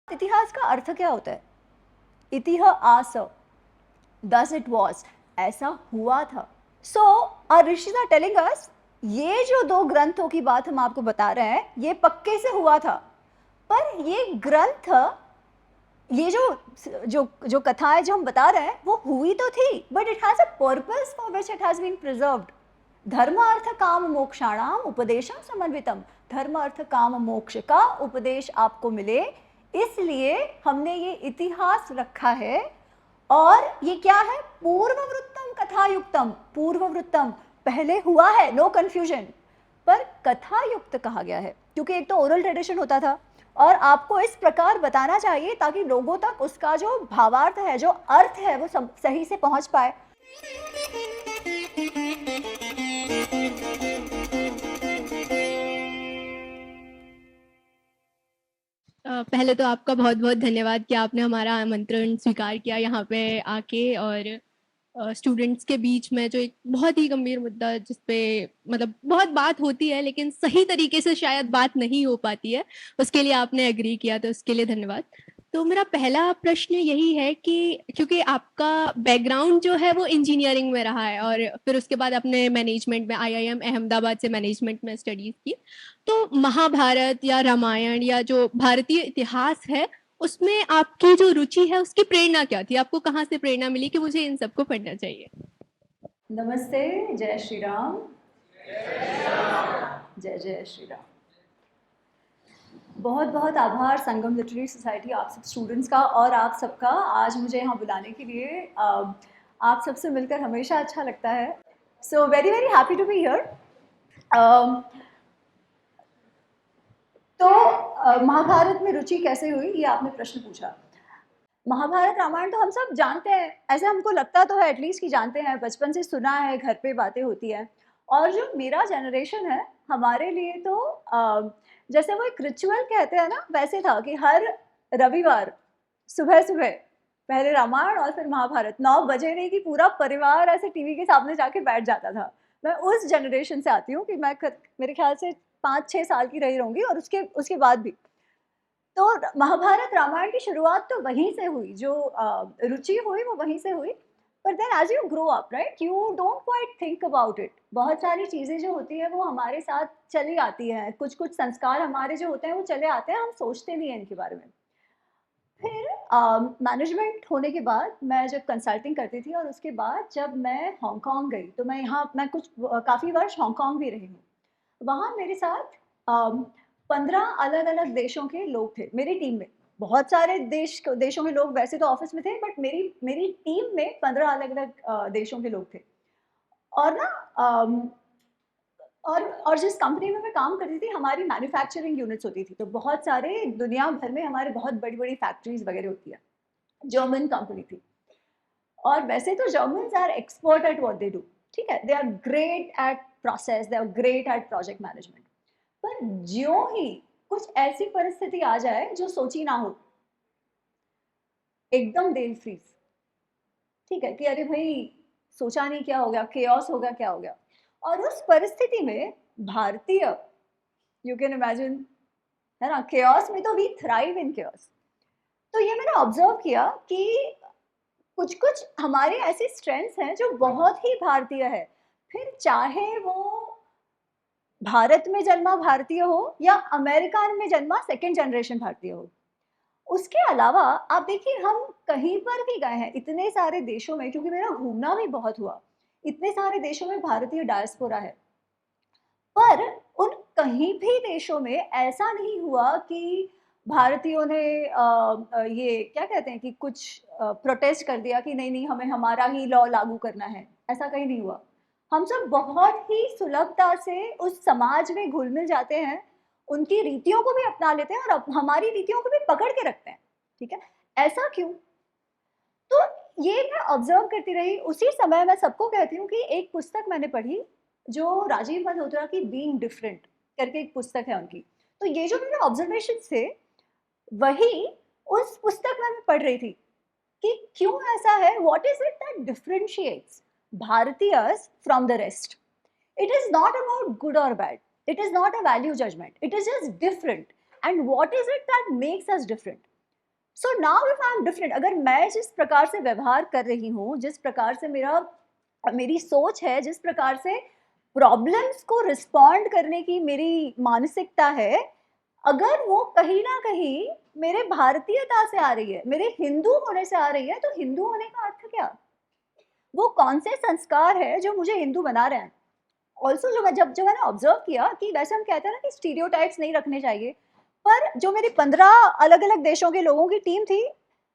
इतिहास का अर्थ क्या होता है? इतिहास, दस इट वॉज, ऐसा हुआ था। So our rishis are telling us, ये जो दो ग्रंथों की बात हम आपको बता रहे हैं, ये पक्के से हुआ था। पर ये ग्रंथ, ये जो जो जो कथाएं जो हम बता रहे हैं, वो हुई तो थी, but it has a purpose for which it has been preserved. धर्म अर्थ काम मोक्षाणाम उपदेशम समन्वितम। धर्म अर्थ काम मोक्ष का उपदेश आपको मिले, इसलिए हमने ये इतिहास रखा है। और ये क्या है? पूर्ववृत्तम कथायुक्तम। पूर्ववृत्तम पहले हुआ है, नो कंफ्यूजन, पर कथायुक्त कहा गया है क्योंकि एक तो ओरल ट्रेडिशन होता था और आपको इस प्रकार बताना चाहिए ताकि लोगों तक उसका जो भावार्थ है, जो अर्थ है, वो सही से पहुंच पाए। पहले तो आपका बहुत बहुत धन्यवाद कि आपने हमारा आमंत्रण स्वीकार किया यहाँ पे आके, और स्टूडेंट्स के बीच में जो एक बहुत ही गंभीर मुद्दा जिस पे मतलब बहुत बात होती है लेकिन सही तरीके से शायद बात नहीं हो पाती है, उसके लिए आपने एग्री किया, तो उसके लिए धन्यवाद। तो मेरा पहला प्रश्न यही है कि क्योंकि आपका बैकग्राउंड जो है वो इंजीनियरिंग में रहा है और फिर उसके बाद आपने मैनेजमेंट में आईआईएम अहमदाबाद से मैनेजमेंट में स्टडीज की, तो महाभारत या रामायण या जो भारतीय इतिहास है उसमें आपकी जो रुचि है उसकी प्रेरणा क्या थी? आपको कहाँ से प्रेरणा मिली कि मुझे इन सबको पढ़ना चाहिए? नमस्ते, जय श्री राम। जय जय श्री राम। बहुत बहुत आभार संगम लिटरेरी सोसाइटी, आप सब स्टूडेंट्स का और आप सबका आज मुझे यहाँ बुलाने के लिए। आप सबसे मिलकर हमेशा अच्छा लगता है। So very very happy to be here. तो महाभारत में रुचि कैसे हुई, ये आपने प्रश्न पूछा। महाभारत रामायण तो हम सब जानते हैं, ऐसे हमको लगता तो है एटलीस्ट कि जानते हैं, बचपन से सुना है, घर पे बातें होती हैं। और जो मेरा जनरेशन है, हमारे लिए तो जैसे वो एक रिचुअल कहते हैं ना, वैसे था कि हर रविवार सुबह सुबह पहले रामायण और फिर महाभारत। 9 बजे नहीं कि पूरा परिवार ऐसे टीवी के सामने जाके बैठ जाता था। मैं उस जनरेशन से आती हूँ कि मैं मेरे ख्याल से 5-6 साल की रही रहूँगी और उसके उसके बाद भी। तो महाभारत रामायण की शुरुआत तो वहीं से हुई, जो रुचि हुई वो वहीं से हुई। पर then as you grow up, right, you don't quite think about it. बहुत सारी चीज़ें जो होती है वो हमारे साथ चली आती हैं, कुछ कुछ संस्कार हमारे जो होते हैं वो चले आते हैं, हम सोचते नहीं हैं इनके बारे में। फिर मैनेजमेंट होने के बाद मैं जब कंसल्टिंग करती थी और उसके बाद जब मैं हांगकांग गई, तो मैं कुछ काफ़ी वर्ष हांगकांग भी रही हूँ। वहाँ मेरे साथ 15 अलग-अलग देशों के लोग थे मेरी टीम में। बहुत सारे देशों के लोग वैसे तो ऑफ़िस में थे, बट मेरी मेरी टीम में 15 अलग-अलग देशों के लोग थे। और ना और जिस कंपनी में मैं काम करती थी, हमारी मैन्युफैक्चरिंग यूनिट्स होती थी, तो बहुत सारे दुनिया भर में हमारे बहुत बड़ी-बड़ी फैक्ट्रीज़ वगैरह होती है। जर्मन कंपनी थी। और वैसे तो Germans are expert at what they do, ठीक है? They are great at process, they are great at project management. पर ज्यों ही कुछ ऐसी परिस्थिति आ जाए जो सोची ना हो, एकदम दिल फ्रीज, ठीक है, कि अरे भाई सोचा नहीं, क्या हो गया, केओस हो गया, क्या हो गया। और उस परिस्थिति में भारतीय, यू कैन इमेजिन, है ना, केओस में तो वी थ्राइव इन केओस। तो ये मैंने ऑब्जर्व किया कि कुछ कुछ हमारे ऐसे स्ट्रेंथ्स हैं जो बहुत ही भारतीय है, फिर चाहे वो भारत में जन्मा भारतीय हो या अमेरिका में जन्मा सेकंड जनरेशन भारतीय हो। उसके अलावा आप देखिए, हम कहीं पर भी गए हैं इतने सारे देशों में, क्योंकि मेरा घूमना भी बहुत हुआ, इतने सारे देशों में भारतीय डायस्पोरा है। पर उन कहीं भी देशों में ऐसा नहीं हुआ कि भारतीयों ने ये क्या कहते हैं कि कुछ प्रोटेस्ट कर दिया कि नहीं नहीं हमें हमारा ही लॉ लागू करना है, ऐसा कहीं नहीं हुआ। हम सब बहुत ही सुलभता से उस समाज में घुल मिल जाते हैं, उनकी रीतियों को भी अपना लेते हैं और हमारी रीतियों को भी पकड़ के रखते हैं, ठीक है? ऐसा क्यों? तो ये मैं ऑब्जर्व करती रही। उसी समय मैं सबको कहती हूँ कि एक पुस्तक मैंने पढ़ी, जो राजीव मल्होत्रा की बीइंग डिफरेंट करके एक पुस्तक है उनकी। तो ये जो मेरे ऑब्जर्वेशन थे, वही उस पुस्तक में मैं पढ़ रही थी कि क्यों ऐसा है, what is it that differentiates भारतीयस from the rest. It is not about good और bad, it is not a value judgement, it is just different. And what is it that makes us different? So now if I am different, अगर मैं जिस प्रकार से व्यवहार कर रही हूँ, जिस प्रकार से मेरी सोच है, जिस प्रकार से प्रॉब्लम्स को रिस्पॉन्ड करने की मेरी मानसिकता है, अगर वो कहीं न कहीं मेरे भारतीयता से आ रही है, मेरे हिंदू होने से आ रही है, तो हिंदू होने का अर्थ क्या? वो कौन से संस्कार है जो मुझे हिंदू बना रहे हैं? ऑल्सो जो मैंने ऑब्जर्व किया कि वैसे हम कहते हैं ना कि स्टीरियोटाइप्स नहीं रखने चाहिए, पर जो मेरी 15 अलग-अलग देशों के लोगों की टीम थी,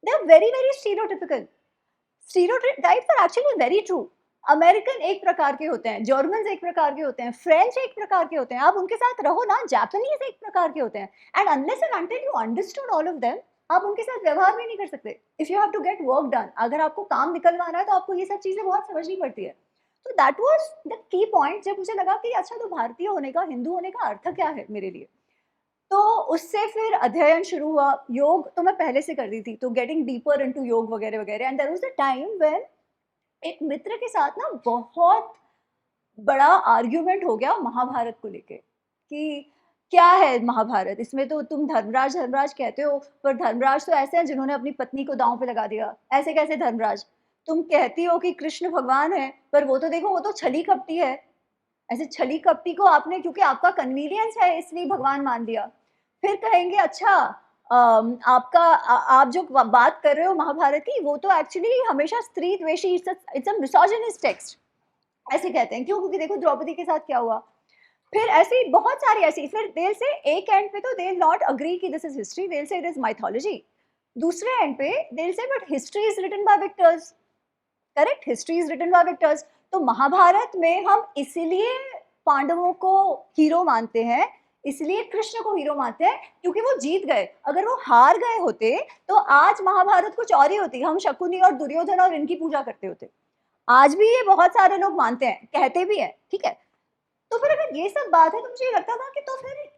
they are very, very stereotypical. Stereotypes are actually very true. American एक प्रकार के होते हैं, जर्मन्स एक प्रकार के होते हैं, फ्रेंच एक प्रकार के होते हैं, आप उनके साथ रहो ना, जापानीज़ एक प्रकार के होते हैं, and unless and until you understood all of them, आप उनके साथ व्यवहार भी नहीं कर सकते। If you have to get work done, अगर आपको काम निकलवाना है, तो आपको ये सब चीज़ें बहुत समझनी पड़ती है। तो that was the key point, जब मुझे लगा कि अच्छा, तो भारतीय होने का, हिंदू होने का अर्थ क्या है मेरे लिए? तो उससे फिर अध्ययन शुरू हुआ। योग तो मैं पहले से कर रही थी, तो गेटिंग डीपर इनटू योग वगैरह-वगैरह, and there was a time when एक मित्र के साथ ना बहुत बड़ा आर्ग्यूमेंट हो गया महाभारत को लेके, कि क्या है महाभारत, इसमें तो तुम धर्मराज धर्मराज कहते हो, पर धर्मराज तो ऐसे हैं जिन्होंने अपनी पत्नी को दांव पे लगा दिया। ऐसे कैसे धर्मराज? तुम कहती हो कि कृष्ण भगवान है, पर वो तो देखो, वो तो छली कपटी है। ऐसे छली कपटी को आपने, क्योंकि आपका कन्वीनियंस है इसलिए भगवान मान लिया। फिर कहेंगे अच्छा, आप जो बात कर रहे हो महाभारत की, वो तो एक्चुअली हमेशा स्त्री द्वेषी, इट्स अ मिसोजिनिस्ट टेक्स्ट, ऐसे कहते हैं। क्यों? क्योंकि देखो द्रौपदी के साथ क्या हुआ। फिर ऐसी बहुत सारी ऐसी, फिर देर से एक एंड पे तो दे नॉट अग्री कि this is history, they say it is mythology. दूसरे एंड पे they say but history is written by victors. Correct, history is written by victors. तो महाभारत में हम इसलिए पांडवों को हीरो मानते हैं, इसलिए कृष्ण को हीरो मानते हैं, क्योंकि वो जीत गए। अगर वो हार गए होते, तो आज महाभारत कुछ और ही होती, हम शकुनी और दुर्योधन और इनकी पूजा करते होते। आज भी ये बहुत सारे लोग मानते हैं, कहते भी हैं, ठीक है। तो फिर अगर ये सब बात है, तो मुझे लगता था कि तो फिर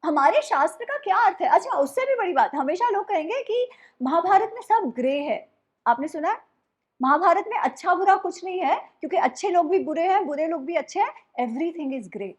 हमारे शास्त्र का क्या अर्थ है? अच्छा, उससे भी बड़ी बात, हमेशा लोग कहेंगे कि महाभारत में सब ग्रे है। आपने सुना है? महाभारत में अच्छा बुरा कुछ नहीं है, क्योंकि अच्छे लोग भी बुरे हैं, बुरे लोग भी अच्छे हैं, एवरीथिंग इज ग्रे।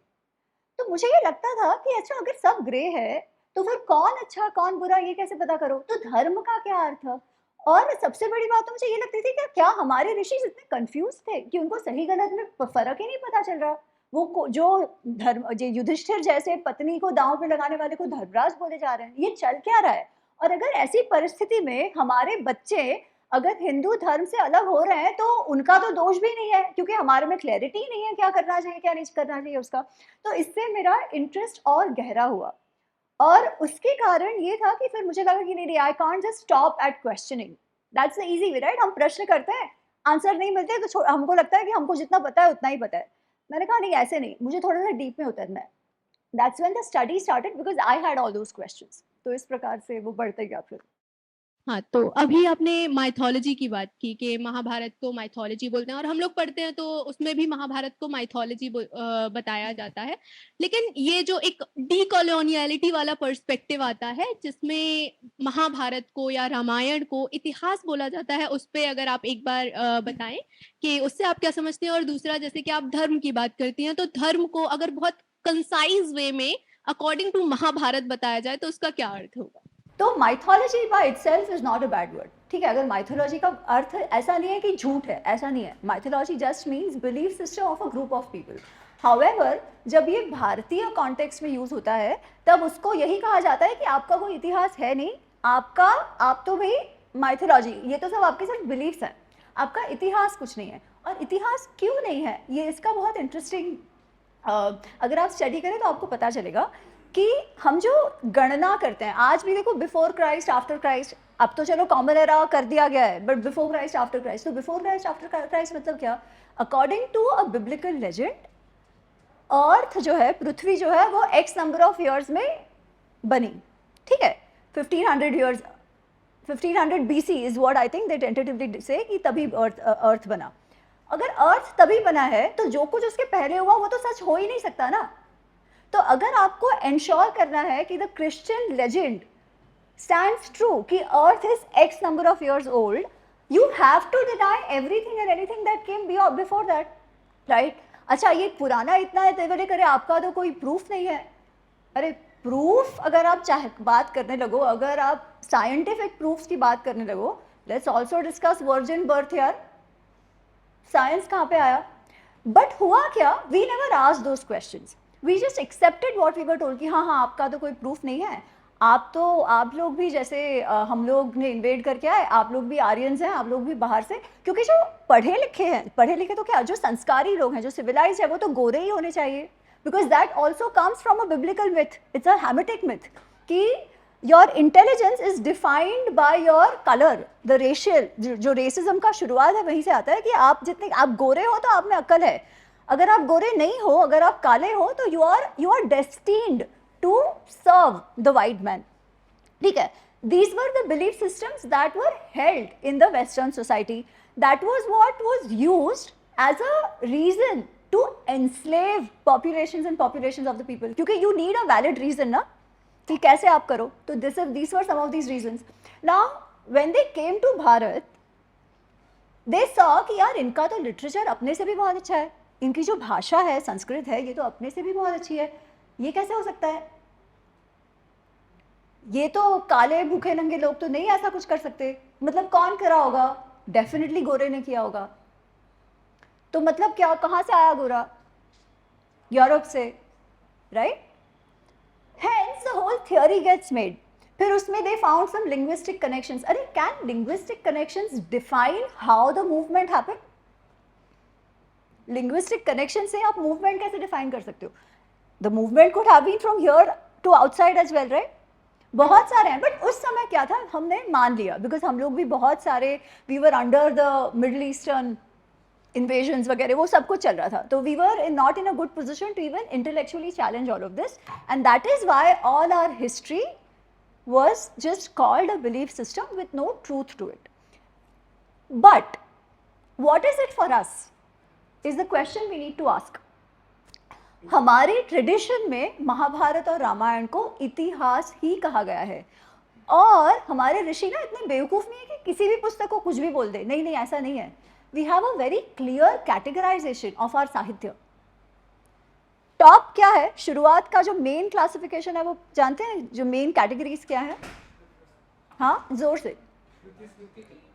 तो मुझे ये लगता था कि अच्छा, अगर सब ग्रे है, तो फिर कौन अच्छा कौन बुरा ये कैसे पता करो? तो धर्म का क्या अर्थ है? और सबसे बड़ी बात तो मुझे ये लगती थी कि क्या हमारे ऋषि इतने कंफ्यूज थे कि उनको सही गलत में फर्क ही नहीं पता चल रहा? जो युधिष्ठिर जैसे पत्नी को दांव पे लगाने वाले को धर्मराज बोले जा रहे हैं, ये चल क्या रहा है? और अगर ऐसी परिस्थिति में हमारे बच्चे अगर हिंदू धर्म से अलग हो रहे हैं, तो उनका तो दोष भी नहीं है, क्योंकि हमारे में क्लैरिटी नहीं है क्या करना चाहिए क्या नहीं करना चाहिए उसका। तो इससे मेरा इंटरेस्ट और गहरा हुआ, और उसके कारण ये था कि फिर मुझे लगा कि नहीं, I can't just stop at questioning, that's the easy way, right? हम प्रश्न करते हैं, आंसर नहीं मिलते, तो हमको लगता है कि हमको जितना पता है उतना ही पता है। मैंने कहा नहीं, ऐसे नहीं, मुझे थोड़ा सा डीप में उतरना है। That's when the study started, because I had all those questions. तो इस प्रकार से वो बढ़ते गया फिर। हाँ, तो अभी आपने माइथोलॉजी की बात की कि महाभारत को माइथोलॉजी बोलते हैं और हम लोग पढ़ते हैं तो उसमें भी महाभारत को माइथोलॉजी बताया जाता है। लेकिन ये जो एक डीकोलोनियलिटी वाला पर्सपेक्टिव आता है जिसमें महाभारत को या रामायण को इतिहास बोला जाता है, उस पे अगर आप एक बार बताएं कि उससे आप क्या समझते हैं। और दूसरा, जैसे कि आप धर्म की बात करती हैं, तो धर्म को अगर बहुत कंसाइज वे में अकॉर्डिंग टू महाभारत बताया जाए तो उसका क्या अर्थ होगा? तो mythology by itself is not a bad word, ठीक है। अगर माइथोलॉजी का अर्थ ऐसा नहीं है कि झूठ है, ऐसा नहीं है। Mythology just means belief system of a group of people. However, जब ये भारतीय कॉन्टेक्स्ट में यूज होता है, तब उसको यही कहा जाता है कि आपका कोई इतिहास है नहीं, आप तो भाई माइथोलॉजी, ये तो सब आपके सिर्फ बिलीफ्स हैं, आपका इतिहास कुछ नहीं है। और इतिहास क्यों नहीं है, ये इसका बहुत इंटरेस्टिंग, अगर आप स्टडी करें तो आपको पता चलेगा कि हम जो गणना करते हैं, आज भी देखो बिफोर क्राइस्ट आफ्टर क्राइस्ट, अब तो चलो कॉमन एरा कर दिया गया है, but before Christ after Christ, तो बिफोर क्राइस्ट आफ्टर क्राइस्ट मतलब क्या? According to a biblical legend, earth जो है, पृथ्वी जो है, वो एक्स नंबर ऑफ ईयर्स में बनी, ठीक है। 1500 years, 1500 BC is what I think they tentatively से, कि तभी अर्थ बना। अगर अर्थ तभी बना है, तो जो कुछ उसके पहले हुआ वो तो सच हो ही नहीं सकता ना। तो अगर आपको एंश्योर करना है कि the Christian legend stands true, कि earth is X number of years old, you have to deny everything and anything that came before that, right? अच्छा, ये पुराना इतना है, तेरे करे आपका तो कोई प्रूफ नहीं है। अरे प्रूफ अगर आप चाहे बात करने लगो, अगर आप साइंटिफिक प्रूफ्स की बात करने लगो, let's also discuss virgin birth यार, साइंस कहाँ पे आया? बट हुआ क्या, we never asked those questions, we just accepted what we were told कि हाँ हाँ आपका तो कोई प्रूफ नहीं है, आप लोग भी जैसे हम लोग ने इन्वेड करके आए, आप लोग भी आर्यंस हैं, आप लोग भी बाहर से, क्योंकि जो पढ़े लिखे तो क्या, जो संस्कारी लोग हैं, जो सिविलाइज है, वो तो गोरे ही होने चाहिए, because that also comes from a biblical myth, it's a Hamitic myth कि your intelligence is defined by your colour, the racial, जो रेसिज्म का शुरुआत है वहीं से आता है कि आप जितने आप गोरे हो तो आप में अक्ल है, अगर आप गोरे नहीं हो, अगर आप काले हो तो you are destined to serve the white man, ठीक है? These were the belief systems that were held in the Western society. That was what was used as a reason to enslave populations and populations of the people. क्योंकि you need a valid reason ना कि कैसे आप करो, तो these were some of these reasons. Now when they came to Bharat, they saw कि यार इनका तो literature अपने से भी बहुत अच्छा है, इनकी जो भाषा है संस्कृत है, ये तो अपने से भी बहुत अच्छी है, ये कैसे हो सकता है? ये तो काले भूखे नंगे लोग तो नहीं ऐसा कुछ कर सकते, मतलब कौन करा होगा? डेफिनेटली गोरे ने किया होगा। तो मतलब क्या, कहाँ से आया गोरा? यूरोप से, right? Hence the whole theory gets made. फिर उसमें they found some linguistic connections. अरे can linguistic connections define how the movement happen? Linguistic connection से आप मूवमेंट कैसे डिफाइन कर सकते हो? The movement could have been from here to outside as well, right? बहुत सारे हैं, बट उस समय क्या था, हमने मान लिया, बिकॉज हम लोग भी बहुत सारे, we were under the Middle Eastern invasions वगैरह, वो सब कुछ चल रहा था, तो we were not in a good position to even intellectually challenge all of this, and that is why all our history was just called a belief system with no truth to it. But what is it for us is the question we need to ask. हमारे tradition में महाभारत और रामायण को इतिहास ही कहा गया है, और हमारे ऋषि ना इतने बेवकूफ़ नहीं है कि किसी भी पुस्तक को कुछ भी बोल दे. नहीं नहीं, ऐसा नहीं है. We have a very clear categorisation of our साहित्य. टॉप क्या है, शुरुआत का जो मेन क्लासिफिकेशन है वो जानते हैं? जो मेन कैटेगरीज क्या है? हाँ, जोर से.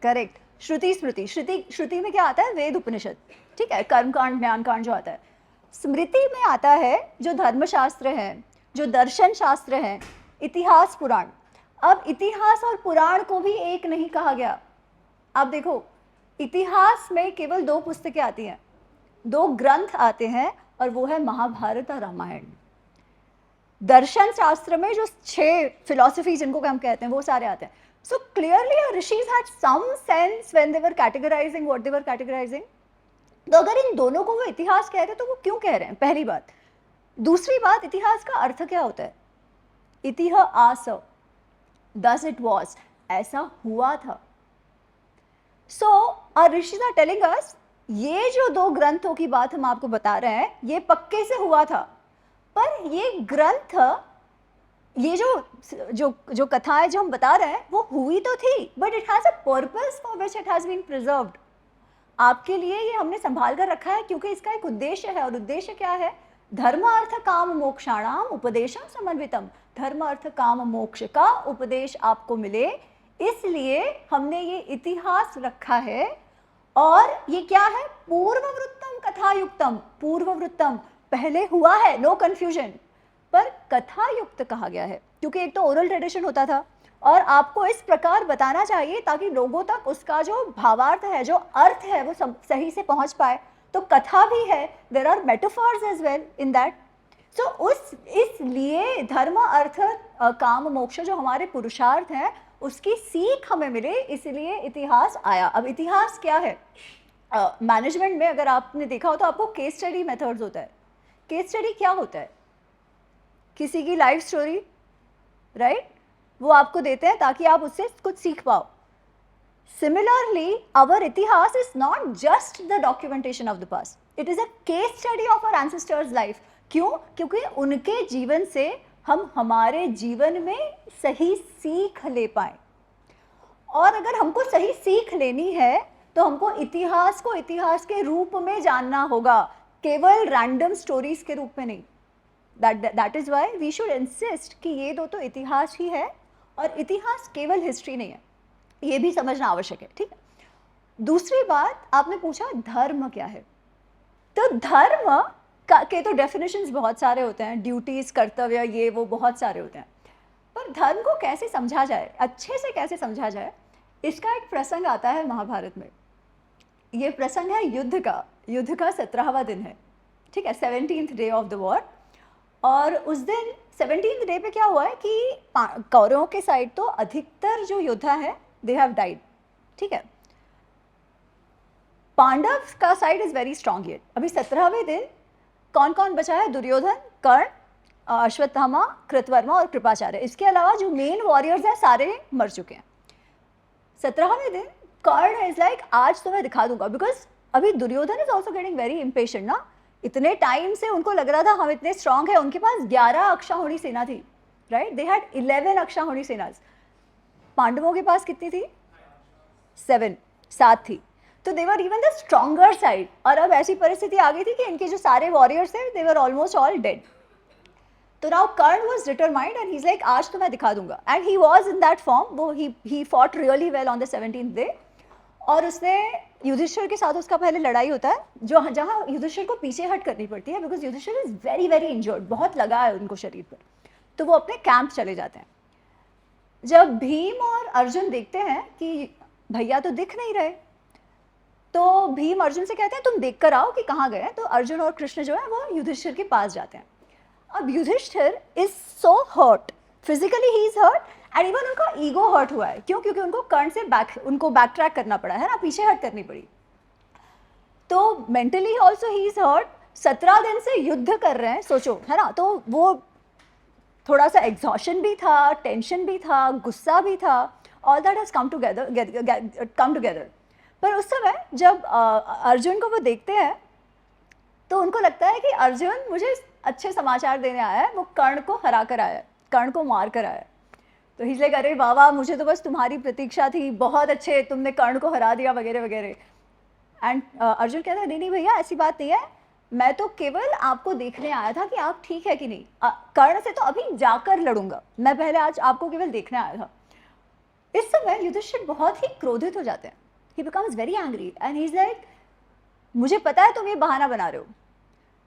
करेक्ट, श्रुति स्मृति. श्रुति में क्या आता है? वेद उपनिषद, ठीक है, कर्मकांड ज्ञान कांड जो आता है. स्मृति में आता है जो धर्मशास्त्र हैं, जो दर्शन शास्त्र हैं, इतिहास पुराण. अब इतिहास और पुराण को भी एक नहीं कहा गया. आप देखो, इतिहास में केवल 2 पुस्तकें आती हैं, 2 ग्रंथ आते हैं, और वो है महाभारत और रामायण. दर्शन शास्त्र में जो 6 फिलॉसफी जिनको हम कहते हैं वो सारे आते हैं. So clearly our rishis had some sense when they were categorizing what they were categorizing. तो अगर इन दोनों को वो इतिहास कह रहे हैं तो वो क्यों कह रहे हैं? पहली बात. दूसरी बात, इतिहास का अर्थ क्या होता है? इतिहास, दस इट वॉज, ऐसा हुआ था. So our rishis are telling us, ये जो 2 ग्रंथों की बात हम आपको बता रहे हैं ये पक्के से हुआ था, पर ये ग्रंथ, ये जो कथाएं जो हम बता रहे हैं वो हुई तो थी, but it has a purpose for which it has been preserved. आपके लिए ये हमने संभाल कर रखा है क्योंकि इसका एक उद्देश्य है, और उद्देश्य क्या है? धर्म अर्थ काम मोक्षाणाम उपदेशम समन्वितम. धर्म अर्थ काम मोक्ष का उपदेश आपको मिले, इसलिए हमने ये इतिहास रखा है. और ये क्या है? पूर्ववृत्तम कथायुक्तम. पूर्ववृत्तम, पहले हुआ है, नो कंफ्यूजन, पर कथायुक्त कहा गया है क्योंकि एक तो ओरल ट्रेडिशन होता था, और आपको इस प्रकार बताना चाहिए ताकि लोगों तक उसका जो भावार्थ है, जो अर्थ है, वो सही से पहुंच पाए. तो कथा भी है, there are metaphors as well in that. So इसलिए धर्म अर्थ काम मोक्ष जो हमारे पुरुषार्थ हैं उसकी सीख हमें मिले, इसलिए इतिहास आया. अब इतिहास क्या है? मैनेजमेंट में अगर आपने देखा हो तो आपको केस स्टडी मेथड्स होता है. केस स्टडी क्या होता है? किसी की लाइफ स्टोरी, राइट, वो आपको देते हैं ताकि आप उससे कुछ सीख पाओ. सिमिलरली आवर इतिहास is not just the documentation of the past, it is a case study of our ancestors life. क्यों? क्योंकि उनके जीवन से हम हमारे जीवन में सही सीख ले पाए. और अगर हमको सही सीख लेनी है तो हमको इतिहास को इतिहास के रूप में जानना होगा, केवल रैंडम स्टोरीज के रूप में नहीं. That is why we should insist कि ये दो तो इतिहास ही है, और इतिहास केवल हिस्ट्री नहीं है, ये भी समझना आवश्यक है, ठीक है। दूसरी बात, आपने पूछा धर्म क्या है, तो धर्म के तो डेफिनेशंस बहुत सारे होते हैं, ड्यूटीज, कर्तव्य, ये वो बहुत सारे होते हैं, पर धर्म को कैसे समझा जाए, अच्छे से कैसे समझा जाए, इसका एक प्रसंग आता है महाभारत में। ये प्रसंग है युद्ध का 17वां दिन है, ठीक है, 17th day of the war. और उस दिन 17th डे पे क्या हुआ है कि कौरवों के साइड तो अधिकतर जो योद्धा है दे हैव डाइड, ठीक है। पांडव का side is very strong yet. अभी 17वें दिन कौन कौन बचा है? दुर्योधन, कर्ण, अश्वत्थामा, कृतवर्मा और कृपाचार्य। इसके अलावा जो मेन वॉरियर्स हैं सारे मर चुके हैं। 17वें दिन कर्ण इज लाइक आज तो मैं दिखा दूंगा, बिकॉज अभी Duryodhana is also getting very impatient ना, इतने टाइम से उनको लग रहा था हम इतने स्ट्रांग है, उनके पास 11 अक्षाहुणी सेना थी, राइट, दे हैड 11 अक्षाहुणी सेना। पांडवों के पास कितनी थी? 7 थी, तो they were even the stronger side. और अब ऐसी परिस्थिति आ गई थी कि इनके जो सारे वॉरियर्स थे they were almost all dead. तो now Karna was determined and he is like आज तो मैं दिखा दूंगा, and he was in that form. वो he fought really well on the 17th day. और उसने युधिष्ठिर के साथ, उसका पहले लड़ाई होता है जो जहाँ युधिष्ठिर को पीछे हट करनी पड़ती है, because Yudhishthira is very very injured, बहुत लगा है उनको शरीर पर। तो वो अपने कैंप चले जाते हैं। जब भीम और अर्जुन देखते हैं कि भैया तो दिख नहीं रहे, तो भीम अर्जुन से कहते हैं तुम देख कर आओ कि कहाँ गए। तो अर्जुन और कृष्ण जो है वो युधिष्ठिर के पास जाते हैं। अब Yudhishthira is so hurt, physically he is hurt, and even उनका ईगो हर्ट हुआ है। क्यों? क्योंकि उनको कर्ण से बैक ट्रैक करना पड़ा है ना, पीछे हट करनी पड़ी। तो mentally also he is hurt. 17 दिन से युद्ध कर रहे हैं, सोचो, है ना। तो वो थोड़ा सा एग्जॉशन भी था, टेंशन भी था, गुस्सा भी था, all that has come together. पर उस समय जब अर्जुन को वो देखते हैं तो उनको लगता है कि अर्जुन मुझे अच्छे समाचार देने आया है, वो कर्ण को हरा कर आया है, कर्ण को मार कर आया है। तो ही लाइक अरे वाह वाह, मुझे तो बस तुम्हारी प्रतीक्षा थी, बहुत अच्छे, तुमने कर्ण को हरा दिया वगैरह वगैरह। एंड अर्जुन कहता है नहीं नहीं भैया, ऐसी बात नहीं है, मैं तो केवल आपको देखने आया था कि आप ठीक है कि नहीं। कर्ण से तो अभी जाकर लड़ूंगा, मैं पहले आज आपको केवल देखने आया था। इस समय युधिष्ठिर बहुत ही क्रोधित हो जाते हैं। He becomes very angry and he's like, मुझे पता है तुम ये बहाना बना रहे हो,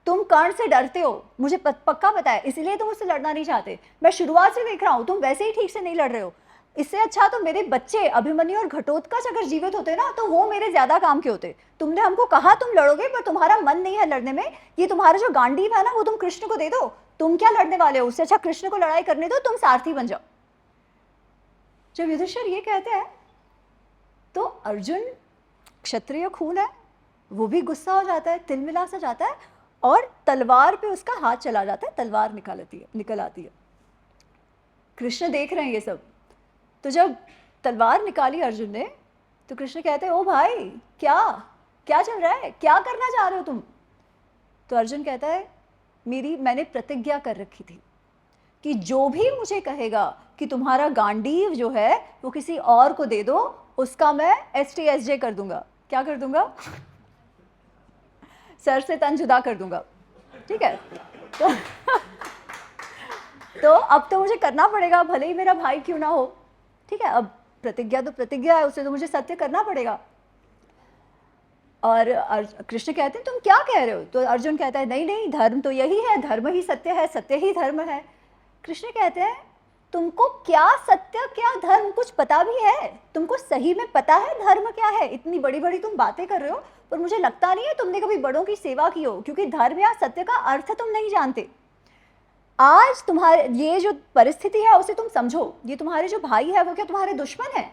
तुम कर्ण से डरते हो, मुझे पक्का पता है, इसलिए तुम उससे लड़ना नहीं चाहते। मैं शुरुआत से देख रहा हूँ तुम वैसे ही ठीक से नहीं लड़ रहे हो। इससे अच्छा तो मेरे बच्चे अभिमन्यु और घटोत्कच अगर जीवित होते ना तो वो मेरे ज्यादा काम के होते। तुमने हमको कहा तुम लड़ोगे, पर तुम्हारा मन नहीं है लड़ने में। ये तुम्हारा जो गांडीव है ना वो तुम कृष्ण को दे दो, तुम क्या लड़ने वाले हो, उससे अच्छा कृष्ण को लड़ाई करने दो, तुम सारथी बन जाओ। जब युधिष्ठिर ये कहते हैं तो अर्जुन क्षत्रिय खून है, वो भी गुस्सा हो जाता है, तिलमिला सा जाता है, और तलवार पे उसका हाथ चला जाता है, तलवार निकल आती है। कृष्ण देख रहे हैं ये सब। तो जब तलवार निकाली अर्जुन ने तो कृष्ण कहते हैं ओ भाई क्या चल रहा है, क्या करना चाह रहे हो तुम? तो अर्जुन कहता है मैंने प्रतिज्ञा कर रखी थी कि जो भी मुझे कहेगा कि तुम्हारा गांडीव जो है वो किसी और को दे दो, उसका मैं STSJ कर दूंगा। क्या कर दूंगा? सर से तन जुदा कर दूंगा, ठीक है। तो अब तो मुझे करना पड़ेगा, भले ही मेरा भाई क्यों ना हो, ठीक है। अब प्रतिज्ञा तो प्रतिज्ञा है, उसे तो मुझे सत्य करना पड़ेगा। और कृष्ण कहते हैं तुम क्या कह रहे हो? तो अर्जुन कहता है नहीं नहीं, धर्म तो यही है, धर्म ही सत्य है, सत्य ही धर्म है। कृष्ण कहते हैं तुमको क्या सत्य क्या धर्म कुछ पता भी है? तुमको सही में पता है धर्म क्या है? इतनी बड़ी बड़ी तुम बातें कर रहे हो, पर मुझे लगता नहीं है तुमने कभी बड़ों की सेवा की हो, क्योंकि धर्म या सत्य का अर्थ तुम नहीं जानते। आज तुम्हारे ये जो परिस्थिति है उसे तुम समझो। ये तुम्हारे जो भाई है वो क्या तुम्हारे दुश्मन है?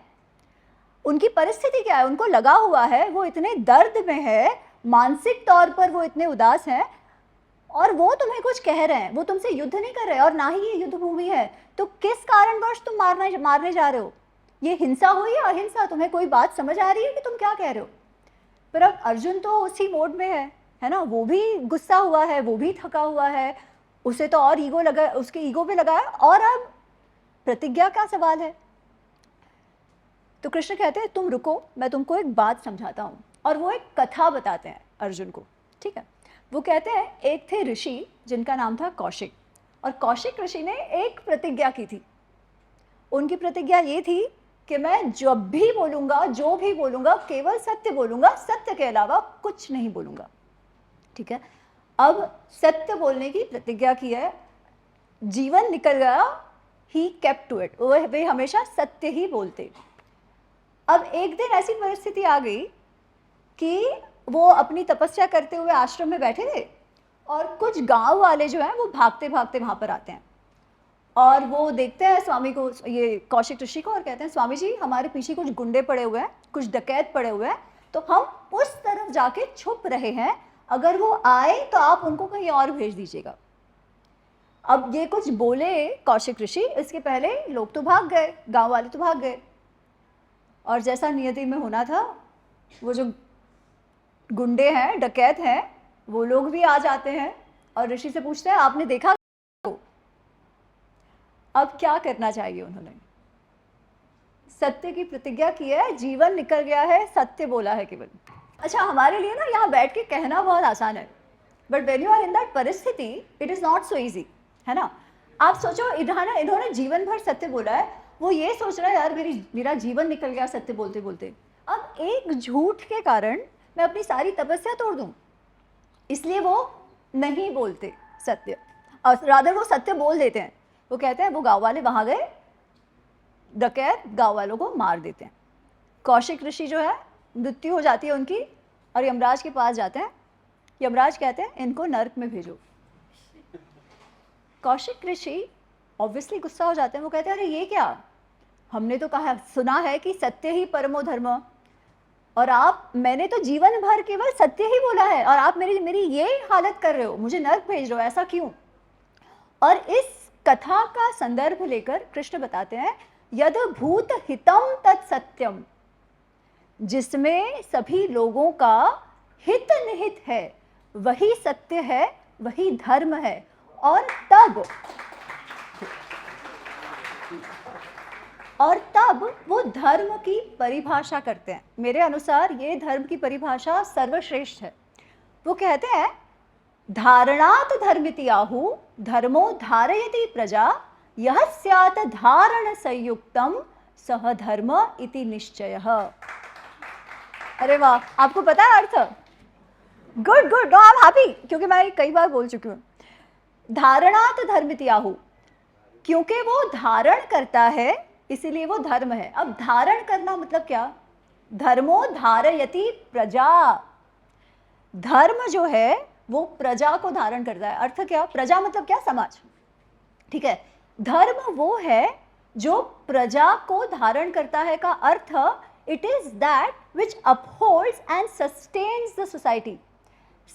उनकी परिस्थिति क्या है? उनको लगा हुआ है, वो इतने दर्द में है, मानसिक तौर पर वो इतने उदास हैं, और वो तुम्हें कुछ कह रहे हैं। वो तुमसे युद्ध नहीं कर रहे और ना ही ये युद्ध भूमि है, तो किस कारणवश तुम मारने जा रहे हो? ये हिंसा हुई या अहिंसा? तुम्हें कोई बात समझ आ रही है कि तुम क्या कह रहे हो? पर अब अर्जुन तो उसी मोड में है ना, वो भी गुस्सा हुआ है, वो भी थका हुआ है, उसे तो और ईगो लगा, उसके ईगो पे लगा है, और अब प्रतिज्ञा का सवाल है। तो कृष्ण कहते हैं तुम रुको, मैं तुमको एक बात समझाता हूँ। और वो एक कथा बताते हैं अर्जुन को, ठीक है। वो कहते हैं एक थे ऋषि जिनका नाम था कौशिक। और कौशिक ऋषि ने एक प्रतिज्ञा की थी। उनकी प्रतिज्ञा ये थी कि मैं जब भी बोलूँगा, जो भी बोलूँगा, केवल सत्य बोलूँगा, सत्य के अलावा कुछ नहीं बोलूँगा। ठीक है, अब सत्य बोलने की प्रतिज्ञा की है, जीवन निकल गया, ही केप्ट टू इट, वे हमेशा सत्य ही बोलते। अब एक दिन ऐसी परिस्थिति आ गई कि वो अपनी तपस्या करते हुए आश्रम में बैठे थे और कुछ गांव वाले जो हैं वो भागते भागते वहाँ पर आते हैं और वो देखते हैं स्वामी को, ये कौशिक ऋषि को, और कहते हैं स्वामी जी हमारे पीछे कुछ गुंडे पड़े हुए हैं, कुछ डकैत पड़े हुए हैं, तो हम उस तरफ जाके छुप रहे हैं, अगर वो आए तो आप उनको कहीं और भेज दीजिएगा। अब ये कुछ बोले कौशिक ऋषि, इसके पहले लोग तो भाग गए, गांव वाले तो भाग गए, और जैसा नियति में होना था वो जो गुंडे हैं, डकैत हैं, वो लोग भी आ जाते हैं और ऋषि से पूछते हैं आपने देखा? अब क्या करना चाहिए? उन्होंने सत्य की प्रतिज्ञा की है, जीवन निकल गया है, सत्य बोला है केवल। अच्छा, हमारे लिए ना यहाँ बैठ के कहना बहुत आसान है, but when you are in दैट परिस्थिति it is not so easy, है ना। आप सोचो, इन्होंने जीवन भर सत्य बोला है, वो ये सोच रहा है यार मेरा जीवन निकल गया सत्य बोलते बोलते, अब एक झूठ के कारण मैं अपनी सारी तपस्या तोड़ दूँ, इसलिए वो नहीं बोलते सत्य, और रादर वो सत्य बोल देते हैं। वो कहते हैं वो गांव वाले वहाँ गए, डकैत गांव वालों को मार देते हैं। कौशिक ऋषि जो है, मृत्यु हो जाती है उनकी, और यमराज के पास जाते हैं। यमराज कहते हैं इनको नर्क में भेजो। कौशिक ऋषि ऑब्वियसली गुस्सा हो जाते हैं, वो कहते हैं अरे ये क्या, हमने तो कहा, सुना है कि सत्य ही परमो धर्म, और मैंने तो जीवन भर केवल सत्य ही बोला है, और आप मेरी ये हालत कर रहे हो, मुझे नर्क भेज रहे हो, ऐसा क्यों? और इस कथा का संदर्भ लेकर कृष्ण बताते हैं यद भूत हितम तत् सत्यम, जिसमें सभी लोगों का हित निहित है, वही सत्य है, वही धर्म है। और तब वो धर्म की परिभाषा करते हैं। मेरे अनुसार ये धर्म की परिभाषा सर्वश्रेष्ठ है। वो कहते हैं धारणात धर्मिति आहु धर्मो धारयति प्रजा, यह स्यात् धारण संयुक्तम सह धर्म इति निश्चयः। अरे वाह, आपको पता है अर्थ? Good, no I am happy, क्योंकि मैं कई बार बोल चुकी हूँ। धारणात धर्मिति आहु, क्योंकि वो धारण करता है इसीलिए वो धर्म है। अब धारण करना मतलब क्या? धर्मो धारयति प्रजा, धर्म जो है वो प्रजा को धारण करता है। अर्थ क्या? प्रजा मतलब क्या? समाज। ठीक है, धर्म वो है जो प्रजा को धारण करता है का earth it is that which upholds and sustains the society.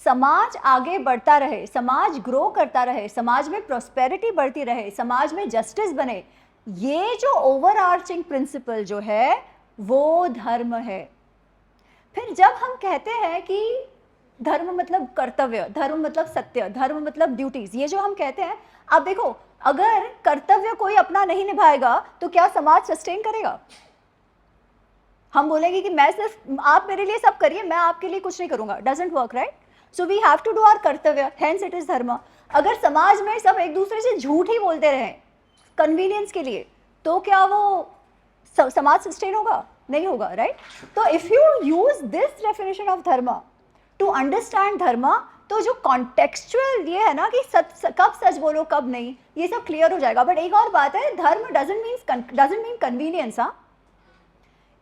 समाज आगे बढ़ता रहे, समाज ग्रो करता रहे, समाज में प्रॉस्पेरिटी बढ़ती रहे, समाज में जस्टिस बने, ये जो ओवरआर्चिंग प्रिंसिपल जो है वो धर्म है। फिर जब हम कहते हैं कि धर्म मतलब कर्तव्य, धर्म मतलब सत्य, धर्म मतलब ड्यूटीज, ये जो हम कहते हैं, आप देखो अगर कर्तव्य कोई अपना नहीं निभाएगा तो क्या समाज सस्टेन करेगा? हम बोलेंगे कि मैं सिर्फ, आप मेरे लिए सब करिए, मैं आपके लिए कुछ नहीं करूंगा, doesn't work, right? So we have to do our कर्तव्य, हेंस इट इज धर्म। अगर समाज में सब एक दूसरे से झूठ ही बोलते रहे कन्वीनियंस के लिए, तो क्या वो समाज सस्टेन होगा? नहीं होगा, राइट? तो if you use this definition of धर्म टू अंडरस्टैंड धर्म, तो जो कॉन्टेक्चुअल ये है ना कि कब सच बोलो कब नहीं, ये सब क्लियर हो जाएगा। बट एक और बात है, धर्म डजंट मीन कन्वीनियंस, हाँ,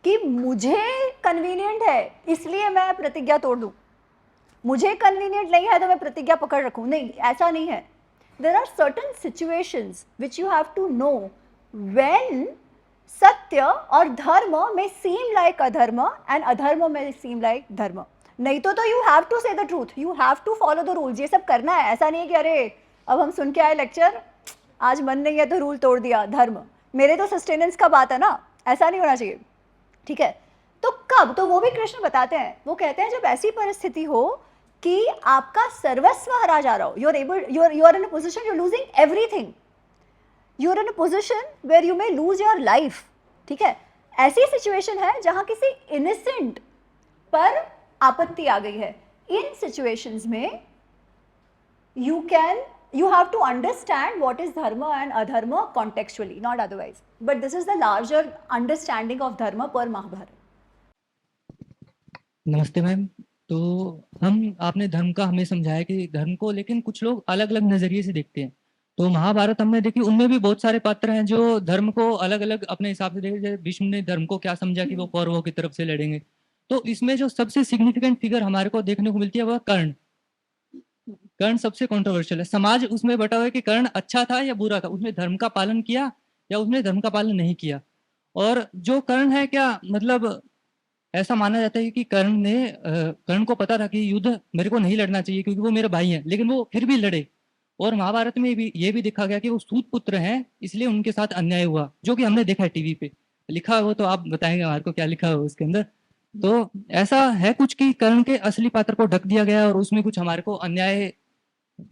कि मुझे कन्वीनियंट है इसलिए मैं प्रतिज्ञा तोड़ दूं, मुझे कन्वीनियंट नहीं है तो मैं प्रतिज्ञा पकड़ रखूं, नहीं, ऐसा नहीं है। There are certain situations which you have to know when सत्य और धर्म में सीम लाइक अधर्म एंड अधर्म में सीम लाइक धर्म। नहीं तो you have to say the truth, you have to follow the rules, ये सब करना है। ऐसा नहीं है कि अरे अब हम सुन के आए लेक्चर, आज मन नहीं है तो रूल तोड़ दिया, धर्म, मेरे तो सस्टेनेंस का बात है ना, ऐसा नहीं होना चाहिए। ठीक है, तो कब? तो वो भी कृष्ण बताते हैं, वो कहते हैं जब ऐसी परिस्थिति हो कि आपका सर्वस्व हरा जा रहा हो, you are in a position, you are losing everything, you are in a position where you may lose your life. ठीक है, ऐसी सिचुएशन है जहां किसी इनोसेंट पर आपत्ति आ गई है। इन सिचुएशंस में you have to understand what is dharma and adharma contextually, not otherwise. But this is the larger understanding of dharma per Mahabharata. नमस्ते मैम। तो आपने धर्म का हमें समझाया कि धर्म को लेकिन कुछ लोग अलग अलग नजरिए से देखते हैं। तो महाभारत हमने देखी, उनमें भी बहुत सारे पात्र हैं जो धर्म को अलग अलग अपने हिसाब से देखे। जैसे भीष्म ने धर्म को क्या समझा कि वो कौरवों की तरफ से लड़ेंगे। तो इसमें जो सबसे सिग्निफिकेंट फिगर हमारे को देखने को मिलती है वह कर्ण। कर्ण सबसे कंट्रोवर्शियल है। समाज उसमें बटा हुआ है कि कर्ण अच्छा था या बुरा था, उसने धर्म का पालन किया या उसने धर्म का पालन नहीं किया। और जो कर्ण है, क्या मतलब ऐसा माना जाता है कि कर्ण को पता था कि युद्ध मेरे को नहीं लड़ना चाहिए क्योंकि वो मेरे भाई हैं, लेकिन वो फिर भी लड़े। और महाभारत में भी ये भी दिखा गया कि वो सूत पुत्र हैं, इसलिए उनके साथ अन्याय हुआ, जो कि हमने देखा है टीवी पे लिखा है। वो तो आप बताएंगे हमारे को क्या लिखा है उसके अंदर। तो ऐसा है कुछ कि कर्ण के असली पात्र को ढक दिया गया और उसमें कुछ हमारे को अन्याय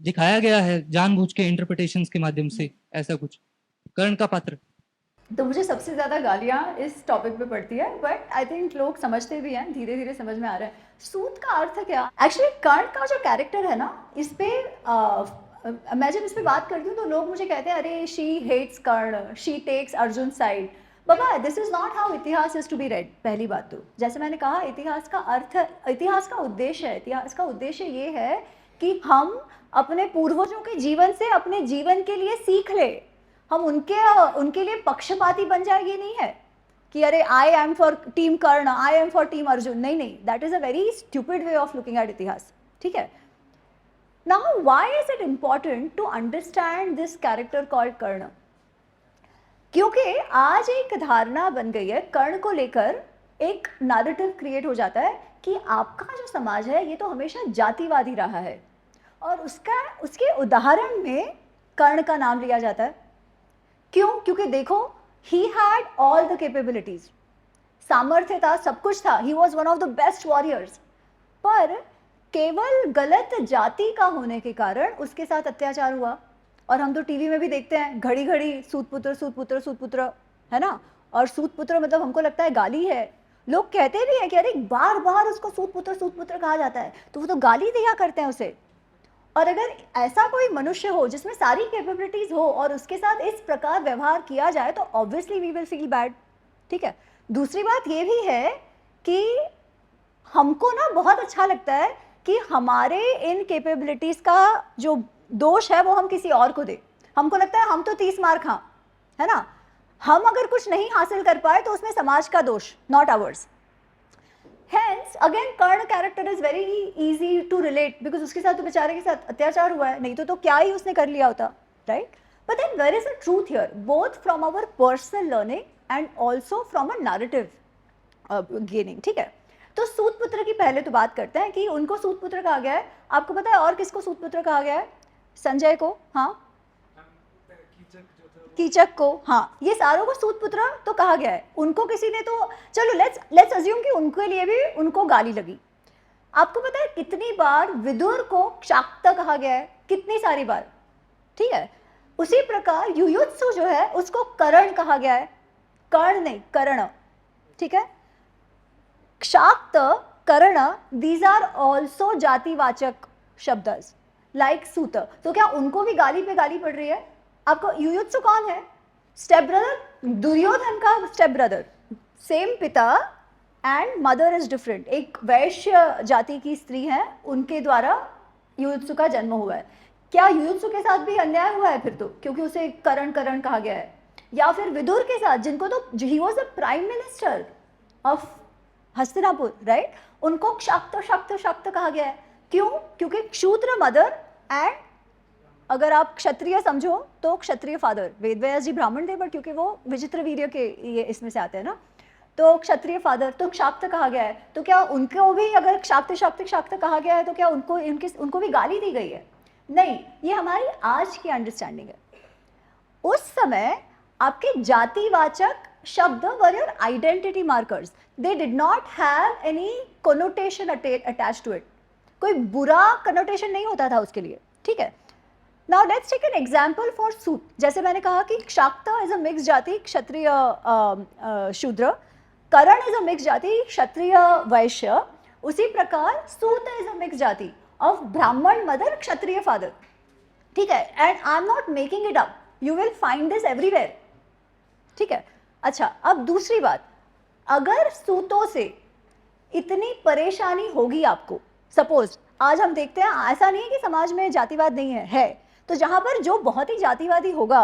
दिखाया गया है जानबूझ के इंटरप्रिटेशंस के माध्यम से, ऐसा कुछ कर्ण का पात्र। तो मुझे सबसे ज़्यादा गालियाँ इस टॉपिक पे पड़ती है, बट आई थिंक लोग समझते भी हैं, धीरे धीरे समझ में आ रहा है। सूत का अर्थ क्या? एक्चुअली कर्ण का जो कैरेक्टर है ना, इस पे मैं जब इस पे बात करती हूँ तो लोग मुझे कहते हैं अरे she hates Karna, she takes Arjun side. बाबा, दिस इज नॉट हाउ इतिहास इज टू बी रेड। पहली बात तो जैसे मैंने कहा, इतिहास का अर्थ, इतिहास का उद्देश्य है, इतिहास का उद्देश्य ये है कि हम अपने पूर्वजों के जीवन से अपने जीवन के लिए सीख ले। हम उनके लिए पक्षपाती बन जाए, ये नहीं है कि अरे I am for team Karna, I am for team Arjun. नहीं नहीं, that is a very stupid way of looking at इतिहास। ठीक है। Now why is it important to understand this character called Karna? क्योंकि आज एक धारणा बन गई है कर्ण को लेकर, एक नैरेटिव क्रिएट हो जाता है कि आपका जो समाज है ये तो हमेशा जातिवादी रहा है, और उसके उदाहरण में कर्ण का नाम लिया जाता है। क्यों? क्योंकि देखो, he had all the capabilities, सामर्थ्य था, सब कुछ था, he was one of the best warriors, पर केवल गलत जाति का होने के कारण उसके साथ अत्याचार हुआ। और हम तो टीवी में भी देखते हैं, घड़ी घड़ी सूत पुत्र सूत पुत्र सूत पुत्र, है ना। और सूत पुत्र मतलब हमको लगता है गाली है। लोग कहते भी हैं कि अरे बार बार उसको सूत पुत्र कहा जाता है, तो वो तो गाली दिया करते हैं उसे। और अगर ऐसा कोई मनुष्य हो जिसमें सारी कैपेबिलिटीज हो और उसके साथ इस प्रकार व्यवहार किया जाए तो obviously we will feel bad. ठीक है। दूसरी बात ये भी है कि हमको ना बहुत अच्छा लगता है कि हमारे इन कैपेबिलिटीज का जो दोष है वो हम किसी और को दे। हमको लगता है हम तो 30 मार्क हाँ, है ना, हम अगर कुछ नहीं हासिल कर पाए तो उसमें समाज का दोष, not ours. Hence, again, Karna character is very easy to relate, because उसके साथ तो बेचारे के साथ अत्याचार हुआ है, नहीं तो क्या ही उसने कर लिया होता, right. But then where is a truth here, both from our personal learning and also from a narrative gaining. ठीक है। तो सूत पुत्र की पहले तो बात करते हैं कि उनको सूत पुत्र कहा गया है। आपको पता है और किसको सूत पुत्र कहा गया है? संजय को, हाँ, कीचक को, हाँ, ये सारों को सूत पुत्र तो कहा गया है। उनको किसी ने तो, चलो लेट्स अज्यूम कि उनके लिए भी उनको गाली लगी। आपको पता है कितनी बार विदुर को शाक्त कहा गया है? कितनी सारी बार। ठीक है। उसी प्रकार युयुत्सु जो है उसको कर्ण कहा गया है, कर्ण नहीं, कर्ण। ठीक है। शाक्त, कर्ण, दीज आर ऑल्सो जातिवाचक शब्द लाइक सूत। तो क्या उनको भी गाली पे गाली पड़ रही है? आपको युयुत्सु कौन है? स्टेप ब्रदर, दुर्योधन का स्टेप ब्रदर, सेम पिता एंड मदर इज डिफरेंट। एक वैश्य जाति की स्त्री है, उनके द्वारा युयुत्सु का जन्म हुआ है। क्या युयुत्सु के साथ भी अन्याय हुआ है फिर तो, क्योंकि उसे कर्ण कहा गया है? या फिर विदुर के साथ, जिनको तो he was the prime minister of Hastinapur, right, उनको शाक्त कहा गया है। क्यों? क्योंकि क्षूद्र मदर एंड, अगर आप क्षत्रिय समझो तो क्षत्रिय फादर। वेदव्यास जी ब्राह्मण थे, बट क्योंकि वो विचित्र वीर्य के ये इसमें से आते हैं ना, तो क्षत्रिय फादर, तो शाक्त कहा गया है। तो क्या उनको भी अगर शाक्त कहा गया है तो क्या उनको भी गाली दी गई है? नहीं, ये हमारी आज की अंडरस्टैंडिंग है। उस समय आपके जातिवाचक शब्द were your identity markers, they did not have any connotation attached to it. कोई बुरा कनोटेशन नहीं होता था उसके लिए। ठीक है। Now let's take an example for Suta. जैसे मैंने कहा कि शाक्त इज अ मिक्स जाति, क्षत्रिय शूद्र, कर्ण इज अ मिक्स जाति, क्षत्रिय वैश्य। उसी प्रकार सूत इज अ मिक्स जाति ऑफ ब्राह्मण मदर, क्षत्रिय फादर। ठीक है, and I am not making it up, you will find this everywhere, ठीक है। अच्छा, अब दूसरी बात, अगर सूतों से इतनी परेशानी होगी आपको, सपोज आज हम देखते हैं, ऐसा नहीं है कि समाज में जातिवाद नहीं है, तो जहां पर जो बहुत ही जातिवादी होगा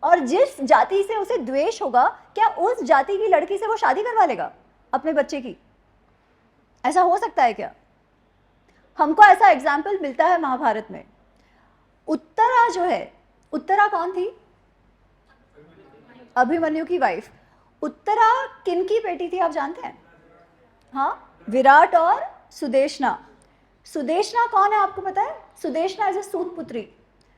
और जिस जाति से उसे द्वेष होगा, क्या उस जाति की लड़की से वो शादी करवा लेगा अपने बच्चे की? ऐसा हो सकता है क्या? हमको ऐसा एग्जाम्पल मिलता है महाभारत में। उत्तरा जो है, उत्तरा कौन थी? अभिमन्यु की वाइफ। उत्तरा किन की बेटी थी आप जानते हैं? हाँ, विराट और सुदेशना। सुदेशना कौन है आपको पता है? Sudeshna is a Suta putri.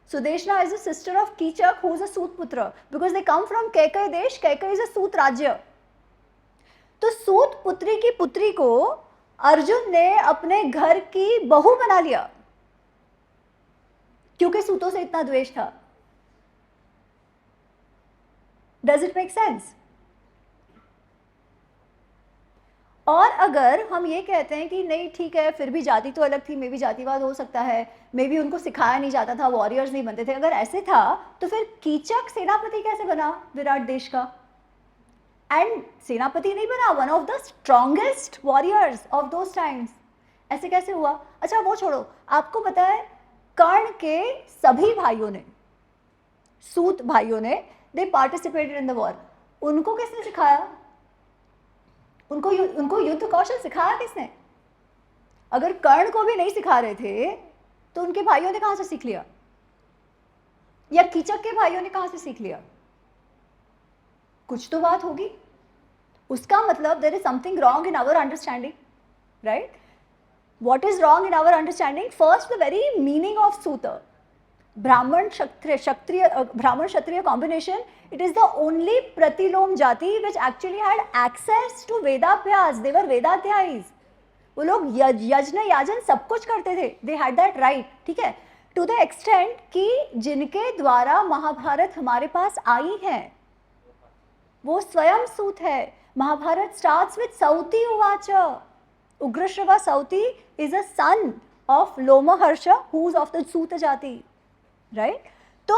Sudeshna is a sister of Kichaka who is a Suta putra, because they come from Kaikaya देश, कैकय इज अ सूत राज्य। तो सूत पुत्री की पुत्री को अर्जुन ने अपने घर की बहू बना लिया, क्योंकि सूतों से इतना द्वेष था। Does it make sense? और अगर हम ये कहते हैं कि नहीं ठीक है, फिर भी जाति तो अलग थी, मे भी जातिवाद हो सकता है, मे भी उनको सिखाया नहीं जाता था, वॉरियर्स नहीं बनते थे, अगर ऐसे था तो फिर कीचक सेनापति कैसे बना विराट देश का? एंड सेनापति नहीं बना, one of the strongest warriors of those times. ऐसे कैसे हुआ? अच्छा वो छोड़ो, आपको पता है कर्ण के सभी भाइयों ने, सूत भाइयों ने, दे पार्टिसिपेटेड इन द वॉर। उनको किसने सिखाया? उनको युद्ध कौशल सिखाया किसने? अगर कर्ण को भी नहीं सिखा रहे थे तो उनके भाइयों ने कहां से सीख लिया? या कीचक के भाइयों ने कहां से सीख लिया? कुछ तो बात होगी। उसका मतलब there is something wrong in our understanding, right? What is wrong in our understanding? First, the very meaning of sutra, Brahmin Kshatriya combination, it is the only pratilom jati which actually had access to Vedavyas. They were Vedatyais. वो लोग यज्ञ याजन सब कुछ करते थे, they had that right, ठीक है? To the extent कि जिनके द्वारा महाभारत हमारे पास आई है वो स्वयं सूत है। महाभारत starts with Sauti उवाच, Ugrashrava Sauti is a son of Lomaharsha who is of the सूत जाति, राइट? तो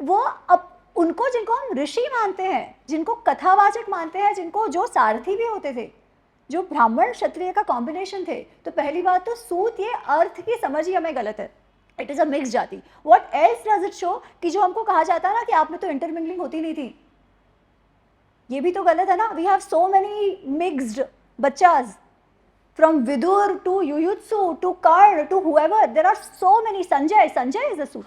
वो अब उनको, जिनको हम ऋषि मानते हैं, जिनको कथावाचक मानते हैं, जिनको जो सारथी भी होते थे, जो ब्राह्मण क्षत्रिय का कॉम्बिनेशन थे, तो पहली बात तो सूत, ये अर्थ की समझ ही हमें गलत है, इट इज अ मिक्स जाति। What else does it show? कि जो हमको कहा जाता है ना कि आप में तो इंटरमिंगलिंग होती नहीं थी, ये भी तो गलत है ना। We have so many mixed बच्चाज, from Vidur to Yuyutsu to Karna to whoever, there are so many. Sanjay is a suit,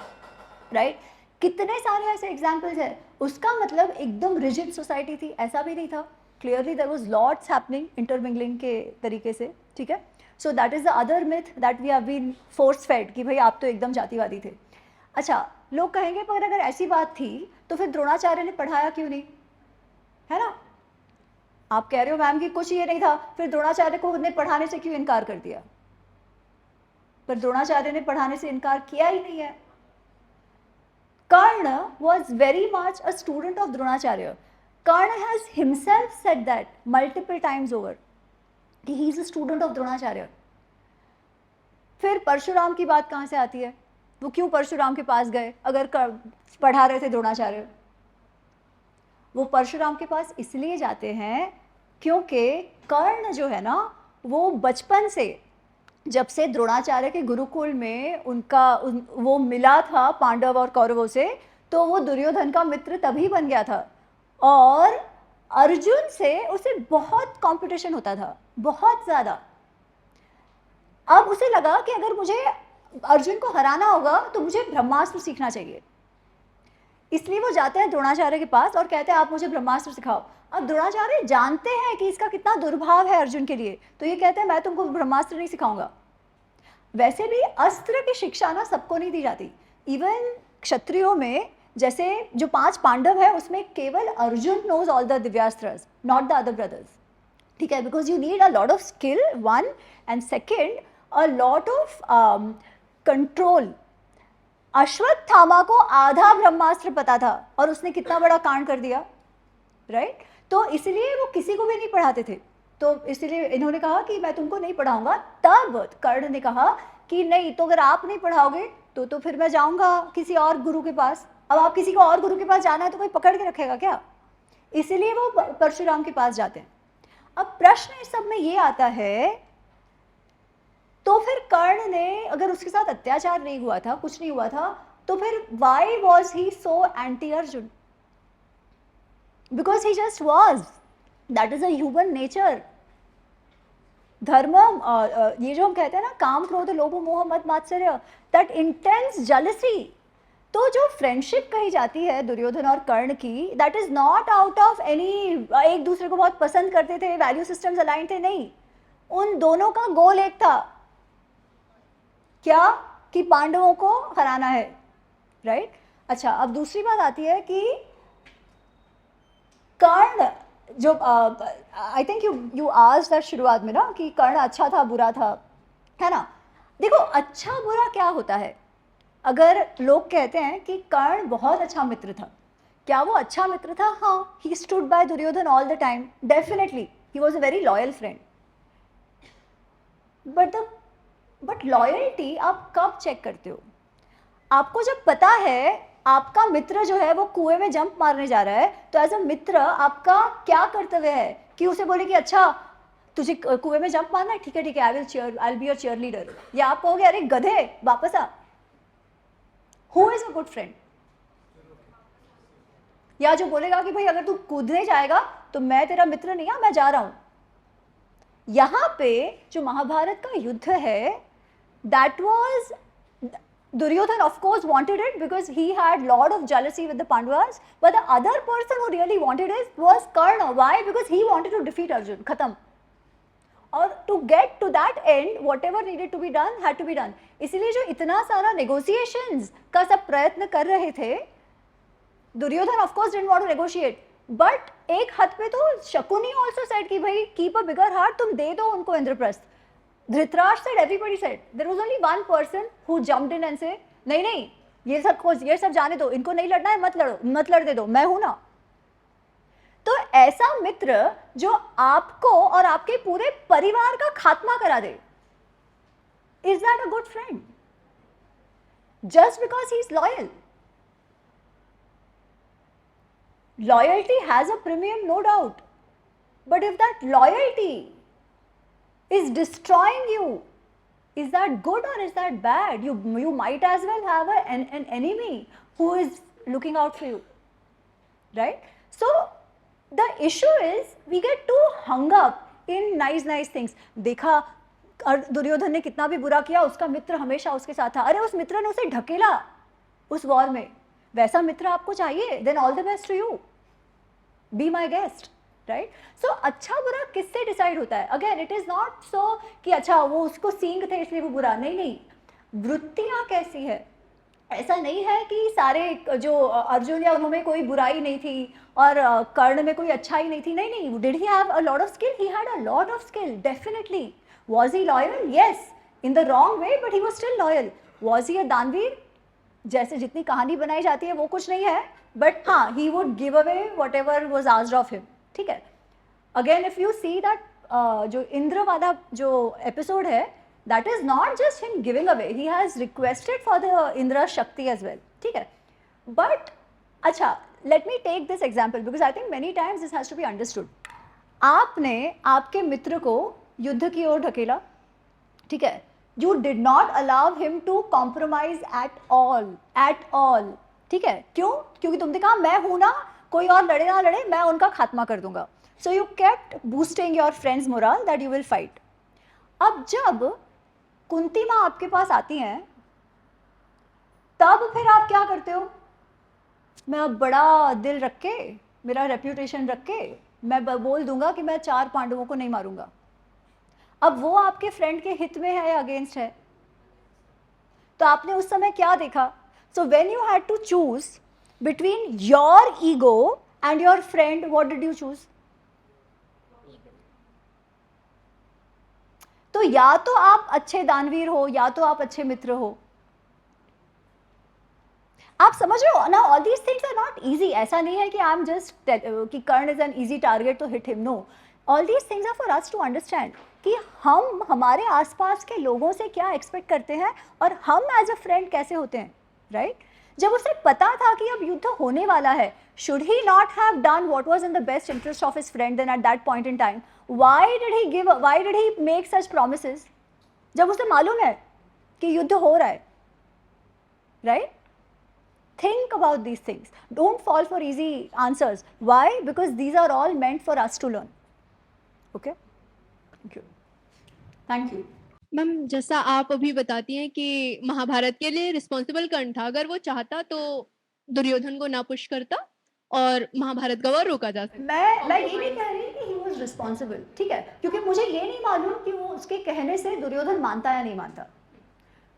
right? कितने सारे ऐसे एग्जाम्पल्स हैं। उसका मतलब एकदम रिजिड सोसाइटी थी ऐसा भी नहीं था, clearly there was lots happening intermingling के तरीके से, ठीक है? So that is the other myth that we have been force fed कि भाई आप तो एकदम जातिवादी थे। अच्छा, लोग कहेंगे पर अगर ऐसी बात थी तो फिर द्रोणाचार्य ने पढ़ाया क्यों नहीं, है ना? आप कह रहे हो मैम कि कुछ ये नहीं था, फिर द्रोणाचार्य को ने पढ़ाने से क्यों इनकार कर दिया? पर द्रोणाचार्य ने पढ़ाने से इनकार किया ही नहीं है। Karna was very much a student of Dronacharya. Karna has himself said that multiple times over, कि he is a student of Dronacharya. फिर परशुराम की बात कहाँ से आती है? वो क्यों परशुराम के पास गए अगर पढ़ा रहे थे द्रोणाचार्य? वो परशुराम के पास इसलिए जाते हैं क्योंकि कर्ण जो है ना, वो बचपन से, जब से द्रोणाचार्य के गुरुकुल में वो मिला था पांडव और कौरवों से, तो वो दुर्योधन का मित्र तभी बन गया था। और अर्जुन से उसे बहुत कंपटीशन होता था, बहुत ज़्यादा। अब उसे लगा कि अगर मुझे अर्जुन को हराना होगा तो मुझे ब्रह्मास्त्र सीखना चाहिए, इसलिए वो जाते हैं द्रोणाचार्य के पास और कहते हैं आप मुझे ब्रह्मास्त्र सिखाओ। अब द्रोणाचार्य जानते हैं कि इसका कितना दुर्भाव है अर्जुन के लिए, तो ये कहते हैं मैं तुमको ब्रह्मास्त्र नहीं सिखाऊंगा। वैसे भी अस्त्र की शिक्षा ना सबको नहीं दी जाती। इवन क्षत्रियों में जैसे जो 5 पांडव है उसमें केवल अर्जुन नोज ऑल द दिव्यास्त्रस, नॉट द अदर ब्रदर्स, ठीक है? Because you need a lot of skill, one, and second a lot of control. Ashwatthama को आधा ब्रह्मास्त्र पता था और उसने कितना बड़ा कांड कर दिया, राइट? तो इसलिए वो किसी को भी नहीं पढ़ाते थे, तो इसलिए इन्होंने कहा कि मैं तुमको नहीं पढ़ाऊंगा। तब कर्ण ने कहा कि नहीं, तो अगर आप नहीं पढ़ाओगे तो फिर मैं जाऊंगा किसी और गुरु के पास। अब आप किसी को और गुरु के पास जाना है तो कोई पकड़ के रखेगा क्या? इसीलिए वो परशुराम के पास जाते हैं। अब प्रश्न इस सब में ये आता है, तो फिर कर्ण ने, अगर उसके साथ अत्याचार नहीं हुआ था, कुछ नहीं हुआ था, तो फिर why was he so anti Arjun? Because he just was, that is a human nature. धर्म, ये जो हम कहते हैं ना, काम क्रोध लोभ मोह मद मात्सर्य, दैट इंटेंस जेलसी, तो जो फ्रेंडशिप कही जाती है दुर्योधन और कर्ण की, that is not out of any एक दूसरे को बहुत पसंद करते थे, वैल्यू सिस्टम्स अलाइन थे, नहीं। उन दोनों का गोल एक था, क्या? कि पांडवों को हराना है, राइट? अच्छा, अब दूसरी बात आती है कि कर्ण जो I think you asked that शुरुआत में ना कि कर्ण अच्छा था बुरा था, है ना? देखो, अच्छा बुरा क्या होता है? अगर लोग कहते हैं कि कर्ण बहुत अच्छा मित्र था, क्या वो अच्छा मित्र था? हाँ, he stood by Duryodhana all the time, definitely he was a very loyal friend. But loyalty आप कब चेक करते हो? आपको जब पता है आपका मित्र जो है वो कुएं में जंप मारने जा रहा है, तो एज अ मित्र आपका क्या कर्तव्य है कि उसे बोले कि अच्छा तुझे कुएं में जंप मारना है, ठीक है ठीक है, I will be your cheerleader, या आप कहोगे अरे गधे वापस आ? Who is a good friend? या जो बोलेगा कि भाई अगर तू कूदने जाएगा तो मैं तेरा मित्र नहीं, मैं जा रहा हूं। यहां पे जो महाभारत का युद्ध है, that was Duryodhan of course wanted it because he had lot of jealousy with the Pandavas, but the other person who really wanted it was Karna. Why? Because he wanted to defeat Arjun. Khatam. और to get to that end, whatever needed to be done had to be done. इसीलिए जो इतना सारा negotiations का सब प्रयत्न कर रहे थे, Duryodhan of course didn't want to negotiate, but एक हद पे तो शकुनी also said कि भाई keep a bigger heart, तुम दे दो उनको Indraprastha. Dhritarashtra said, everybody said, there was only one person who jumped in and said, नहीं नहीं, ये सब जाने दो, इनको नहीं लड़ना है, मत लड़ने दो, मैं हूं ना। तो ऐसा मित्र जो आपको और आपके पूरे परिवार का खात्मा करा दे, is that a good friend? Just because he is loyal. Loyalty has a premium, no doubt, but if that loyalty is destroying you, is that good or is that bad? You might as well have an enemy who is looking out for you, right? So the issue is we get too hung up in nice things. देखा दुर्योधन ने कितना भी बुरा किया, उसका मित्र हमेशा उसके साथ था। अरे उस मित्र ने उसे ढकेला उस वॉर में, वैसा मित्र आपको चाहिए? then all the best to you, be my guest, right? So अच्छा बुरा किससे डिसाइड होता है? Again it is not so कि अच्छा वो उसको सींग थे इसलिए वो बुरा, नहीं, वृत्तियां कैसी है? ऐसा नहीं है कि सारे जो अर्जुन या उन्होंने कोई बुराई नहीं थी और कर्ण में कोई अच्छाई नहीं थी, नहीं, did he have a lot of skill? He had a lot of skill, definitely. Was he loyal? Yes, in the wrong way, but he was still loyal. Was he a दानवीर? जैसे जितनी कहानी बनाई जाती है वो कुछ नहीं है, बट हाँ, he would give away whatever was asked of him, ठीक है? Again if you see that जो इंद्र वाला जो एपिसोड है, that is not just him giving away, he has requested for the Indra Shakti as well, ठीक है? बट अच्छा, let me take this example because I think many times this has to be understood. आपने आपके मित्र को युद्ध की ओर ढकेला, ठीक है? You did not allow him to compromise at all, ठीक है? क्यों? क्योंकि तुमने कहा मैं हूं ना, कोई और लड़े ना लड़े, मैं उनका खात्मा कर दूंगा। So you kept boosting your friends moral that you will fight. अब जब कुंती माँ आपके पास आती हैं, तब फिर आप क्या करते हो? मैं अब बड़ा दिल रख के, मेरा रेप्यूटेशन रख के मैं बोल दूंगा कि मैं 4 पांडवों को नहीं मारूंगा। अब वो आपके फ्रेंड के हित में है या अगेंस्ट है? तो आपने उस समय क्या देखा? So when you had to choose between your ego and your friend, what did you choose? तो या तो आप अच्छे दानवीर हो या तो आप अच्छे मित्र हो। आप समझ रहे हो ना? All these things are not easy. ऐसा नहीं है कि आई एम जस्ट कि Karna is an easy target to hit him, no. All these things are for us to understand कि हम हमारे आसपास के लोगों से क्या एक्सपेक्ट करते हैं और हम एज अ फ्रेंड कैसे होते हैं, राइट? जब उसे पता था कि अब युद्ध होने वाला है, should he not have done what was in the best interest of his friend then at that point in time? Why did he make such promises? जब उसे मालूम है कि युद्ध हो रहा है, right? Think about these things. Don't fall for easy answers. Why? Because these are all meant for us to learn. Okay? Thank you. Thank you. Ma'am, जैसा आप अभी बताती हैं कि महाभारत के लिए रिस्पॉन्सिबल कर्ण था, अगर वो चाहता तो दुर्योधन को ना पुश करता और महाभारत का वॉर रोका जा सकता। मैं ये नहीं कह रही कि ही वॉज रिस्पॉन्सिबल, ठीक है, क्योंकि मुझे ये नहीं मालूम कि वो उसके कहने से दुर्योधन मानता या नहीं मानता।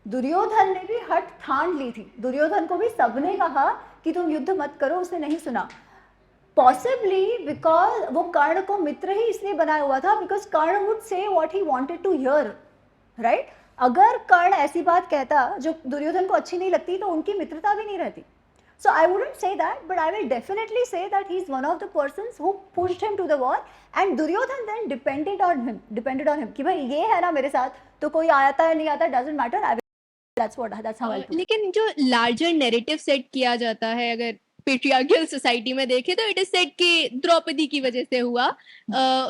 दुर्योधन ने भी हट ठान ली थी, दुर्योधन को भी सबने कहा कि तुम युद्ध मत करो, उसने नहीं सुना। पॉसिबली बिकॉज वो कर्ण को मित्र ही इसलिए बनाया हुआ था, because Karna would say what he wanted to hear, right? अगर कर्ण ऐसी बात कहता जो दुर्योधन को अच्छी नहीं लगती तो उनकी मित्रता भी नहीं रहती। So I wouldn't say that, but I will definitely say that he's one of the persons who pushed him to the war, and Duryodhan then depended on him कि भाई ये है ना मेरे साथ, तो कोई आता है नहीं आता doesn't matter, that's how I feel. लेकिन जो लार्जर नैरेटिव सेट किया जाता है, अगर पेट्रियार्कियल सोसाइटी में देखें तो इट इज सेट कि द्रौपदी की वजह से हुआ।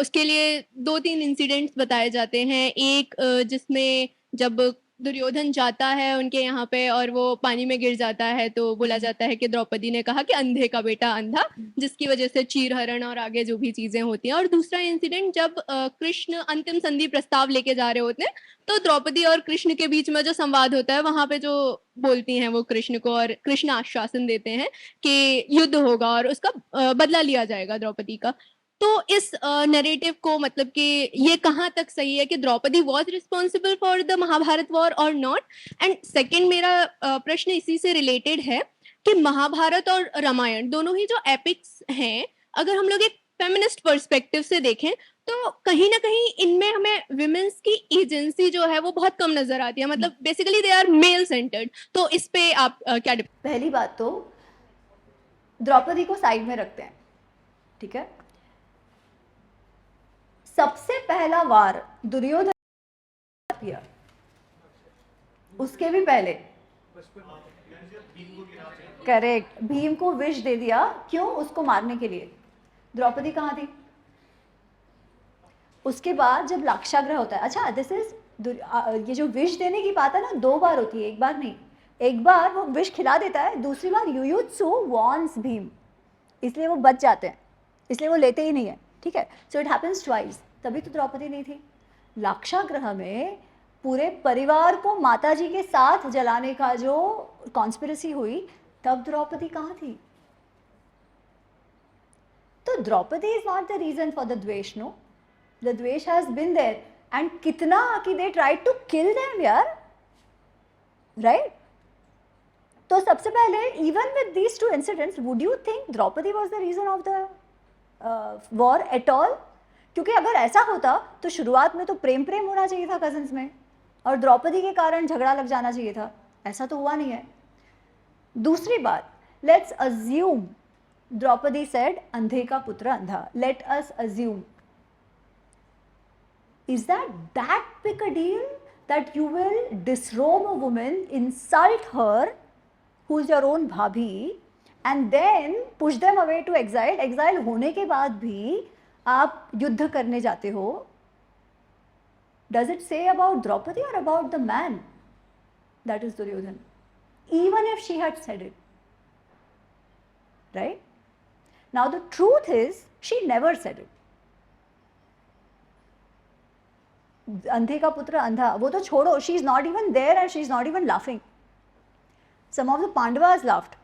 उसके लिए 2-3 इंसिडेंट्स बताए जाते हैं। एक जिसमें जब दुर्योधन जाता है उनके यहाँ पे और वो पानी में गिर जाता है तो बोला जाता है कि द्रौपदी ने कहा कि अंधे का बेटा अंधा, जिसकी वजह से चीरहरण और आगे जो भी चीजें होती हैं। और दूसरा इंसिडेंट जब कृष्ण अंतिम संधि प्रस्ताव लेके जा रहे होते हैं तो द्रौपदी और कृष्ण के बीच में जो संवाद होता है वहां पे जो बोलती हैं वो कृष्ण को, और कृष्ण आश्वासन देते हैं कि युद्ध होगा और उसका बदला लिया जाएगा द्रौपदी का। तो इस नैरेटिव को मतलब कि ये कहाँ तक सही है कि Draupadi was responsible for the Mahabharata war और नॉट? एंड सेकेंड मेरा प्रश्न इसी से रिलेटेड है कि महाभारत और रामायण दोनों ही जो एपिक्स हैं, अगर हम लोग एक फेमिनिस्ट पर्सपेक्टिव से देखें तो कहीं ना कहीं इनमें हमें विमेंस की एजेंसी जो है वो बहुत कम नजर आती है, मतलब basically they are male centred. तो इस पे आप क्या? पहली बात तो द्रौपदी को साइड में रखते हैं, ठीक है? सबसे पहला वार दुर्योधन किया, उसके भी पहले करेक्ट भीम को विष दे दिया, क्यों? उसको मारने के लिए। द्रौपदी कहाँ थी? उसके बाद जब लाक्षागृह होता है, अच्छा दिस इज ये जो विष देने की बात है ना, 2 बार होती है, एक बार नहीं। एक बार वो विष खिला देता है, दूसरी बार युयुत्सु वॉर्न्स भीम, इसलिए वो बच जाते हैं, इसलिए वो लेते ही नहीं है, ठीक है? So it happens twice. तभी तो द्रौपदी नहीं थी। लाक्षागृह में पूरे परिवार को माताजी के साथ जलाने का जो कॉन्स्पिरेसी हुई, तब द्रौपदी कहाँ थी? तो Draupadi is not the reason for the dvesh, no, the dvesh has been there, and कितना कि they tried to kill them यार, राइट? तो सबसे पहले even with these 2 incidents, would you think Draupadi was the reason of the war at all? क्योंकि अगर ऐसा होता तो शुरुआत में तो प्रेम होना चाहिए था कजिन्स में, और द्रौपदी के कारण झगड़ा लग जाना चाहिए था। ऐसा तो हुआ नहीं है। दूसरी बात, लेट्स अज्यूम द्रौपदी सेड अंधे का पुत्र अंधा, let us assume, is that big a deal that you will disrobe a woman, insult her who is your own bhabhi, and then push them away to exile? Exile होने के बाद भी आप युद्ध करने जाते हो। Does it say about Draupadi or about the man that is Duryodhan? Even if she had said it, right? Now the truth is she never said it. अंधे का पुत्र अंधा, वो तो छोड़ो, she is not even there and she is not even laughing. Some of the Pandavas laughed.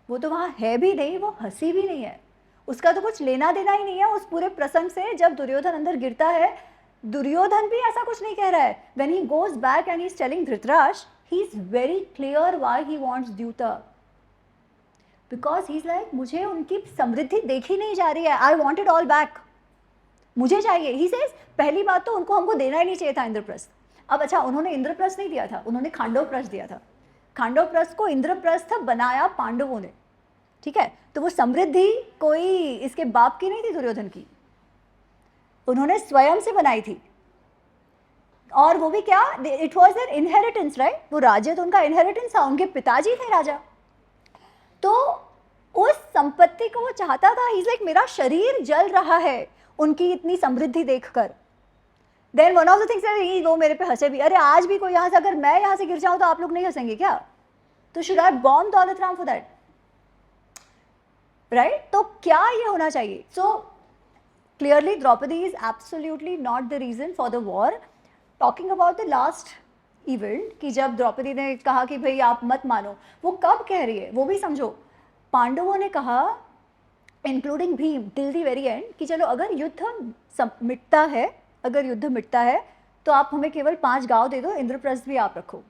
वो तो वहाँ है भी नहीं, वो हंसी भी नहीं है, उसका तो कुछ लेना देना ही नहीं है उस पूरे प्रसंग से। जब दुर्योधन अंदर गिरता है, दुर्योधन भी ऐसा कुछ नहीं कह रहा है। When he goes back and he is telling Dhritarashtra, he is very clear why he wants द्यूता, because he is like, मुझे उनकी समृद्धि देखी नहीं जा रही है, I want it all back, मुझे चाहिए। He says, पहली बात तो उनको हमको देना ही नहीं चाहिए था इंद्रप्रस्थ। अब अच्छा, उन्होंने इंद्रप्रस्थ नहीं दिया था, उन्होंने खांडवप्रस्थ दिया था। खांडवप्रस्थ को इंद्रप्रस्थ बनाया पांडवों ने, ठीक है? तो वो समृद्धि कोई इसके बाप की नहीं थी, दुर्योधन की। उन्होंने स्वयं से बनाई थी, और वो भी क्या, it was their inheritance, right? वो राज्य तो उनका इनहेरिटेंस था, उनके पिताजी थे राजा, तो उस संपत्ति को वो चाहता था। ही इज लाइक, मेरा शरीर जल रहा है उनकी इतनी समृद्धि देखकर। Then one of the things, वो मेरे पे हंसे भी, अरे आज भी कोई यहाँ से, अगर मैं यहाँ से गिर जाऊँ तो आप लोग नहीं हंसेंगे क्या? तो should I bomb Daulat Ram for that, right? तो क्या ये होना चाहिए? So clearly Draupadi is absolutely not the reason for the war. Talking about the last event, कि जब द्रौपदी ने कहा कि भाई आप मत मानो, वो कब कह रही है वो भी समझो। पांडवों ने कहा, including Bhim till the very and, कि चलो अगर युद्ध मिटता है, अगर युद्ध मिटता है तो आप हमें केवल 5 गांव दे दो, इंद्रप्रस्थ भी आप रखो,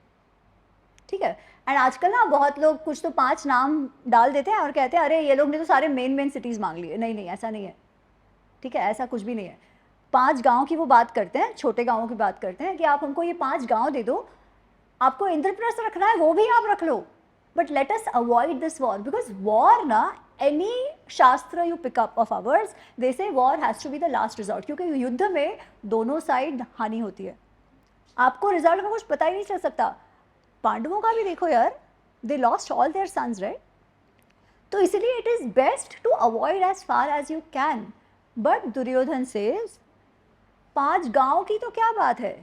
ठीक है? एंड आजकल ना बहुत लोग कुछ तो 5 नाम डाल देते हैं और कहते हैं अरे ये लोग ने तो सारे मेन सिटीज़ मांग लिए। नहीं नहीं, ऐसा नहीं है, ठीक है? ऐसा कुछ भी नहीं है। 5 गांव की वो बात करते हैं, छोटे गांवों की बात करते हैं कि आप हमको ये 5 गांव दे दो, आपको इंद्रप्रस्थ रखना है वो भी आप रख लो, but let us avoid this war, because war ना, any shastra you pick up of ours, they say war has to be the last resort, क्योंकि युद्ध में दोनों साइड हानि होती है, आपको रिजल्ट का कुछ पता ही नहीं चल सकता। पांडवों का भी देखो यार, they lost all their sons, right? तो इसलिए it is best to avoid as far as you can. But Duryodhana says 5 गांव की तो क्या बात है,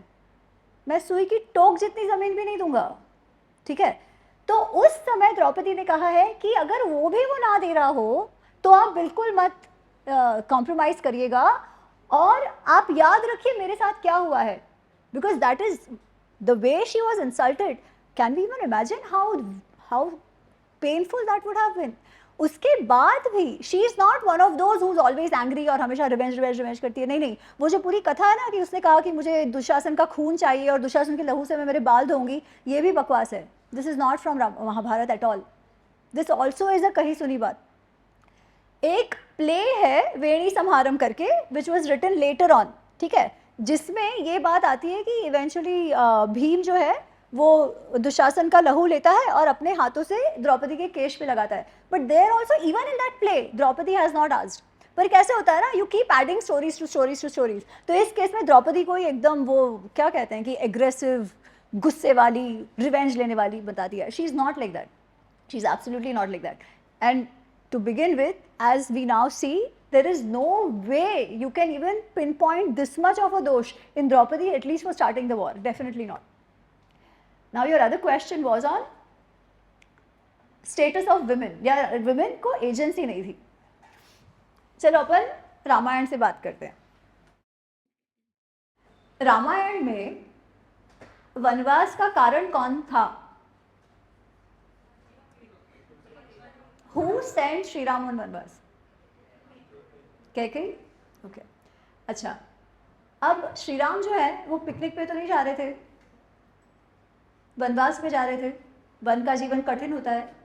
मैं सुई की टोक जितनी जमीन भी नहीं दूंगा, ठीक है? तो उस समय द्रौपदी ने कहा है कि अगर वो भी वो ना दे रहा हो तो आप बिल्कुल मत कॉम्प्रोमाइज करिएगा, और आप याद रखिए मेरे साथ क्या हुआ है, because that is the way she was insulted. Can we even imagine how painful that would have been. उसके बाद भी she is not one of those who is always angry और हमेशा रिवेंज करती है। नहीं नहीं, वो जो पूरी कथा है ना कि उसने कहा कि मुझे दुशासन का खून चाहिए और दुशासन के लहू से मैं मेरे बाल धोऊंगी, ये भी बकवास है। This is not from Mahabharata at all. This also is a कही सुनी बात। एक प्ले है वेणी संहारम करके, which was written later on, ठीक है, जिसमें ये बात आती है कि इवेंचुअली भीम जो है वो दुशासन का लहू लेता है और अपने हाथों से द्रौपदी के केश पे लगाता है। But there also even in that play Draupadi has not asked. पर कैसे होता है ना, you keep adding stories to stories to stories. तो इस केस में द्रौपदी को एकदम वो क्या कहते हैं कि एग्रेसिव, गुस्से वाली, रिवेंज लेने वाली बता दिया। She is not like that, she is absolutely not like that. And to begin with, as we now see, there is no way you can even pinpoint this much of a dosh in Draupadi, at least for starting the war. Definitely not. Now your other question was on status of women. Yeah, women को agency नहीं थी। चलो अपन रामायण से बात करते हैं। रामायण में वनवास का कारण कौन था? Who sent Shri Ram on वनवास? कैकेयी? ओके, अच्छा, अब श्री राम जो है वो पिकनिक पे तो नहीं जा रहे थे, वनवास पे जा रहे थे। वन का जीवन कठिन होता है।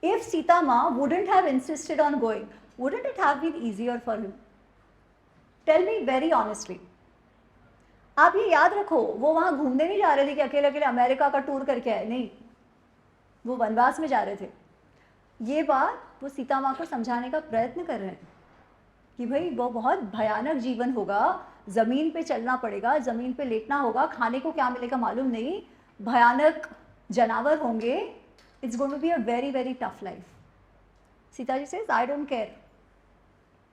If सीता माँ wouldn't have insisted on going, wouldn't it have been easier for him? Tell me very honestly. आप ये याद रखो, वो वहाँ घूमने नहीं जा रहे थे कि अकेले अकेले अमेरिका का टूर करके आए, नहीं, वो वनवास में जा रहे थे। ये बात वो सीता माँ को समझाने का प्रयत्न कर रहे हैं कि भाई वो बहुत भयानक जीवन होगा, ज़मीन पे चलना पड़ेगा, ज़मीन पे लेटना होगा, खाने को क्या मिलेगा मालूम नहीं, भयानक जानवर होंगे, it's going to be a very very tough life. Sita ji says I don't care,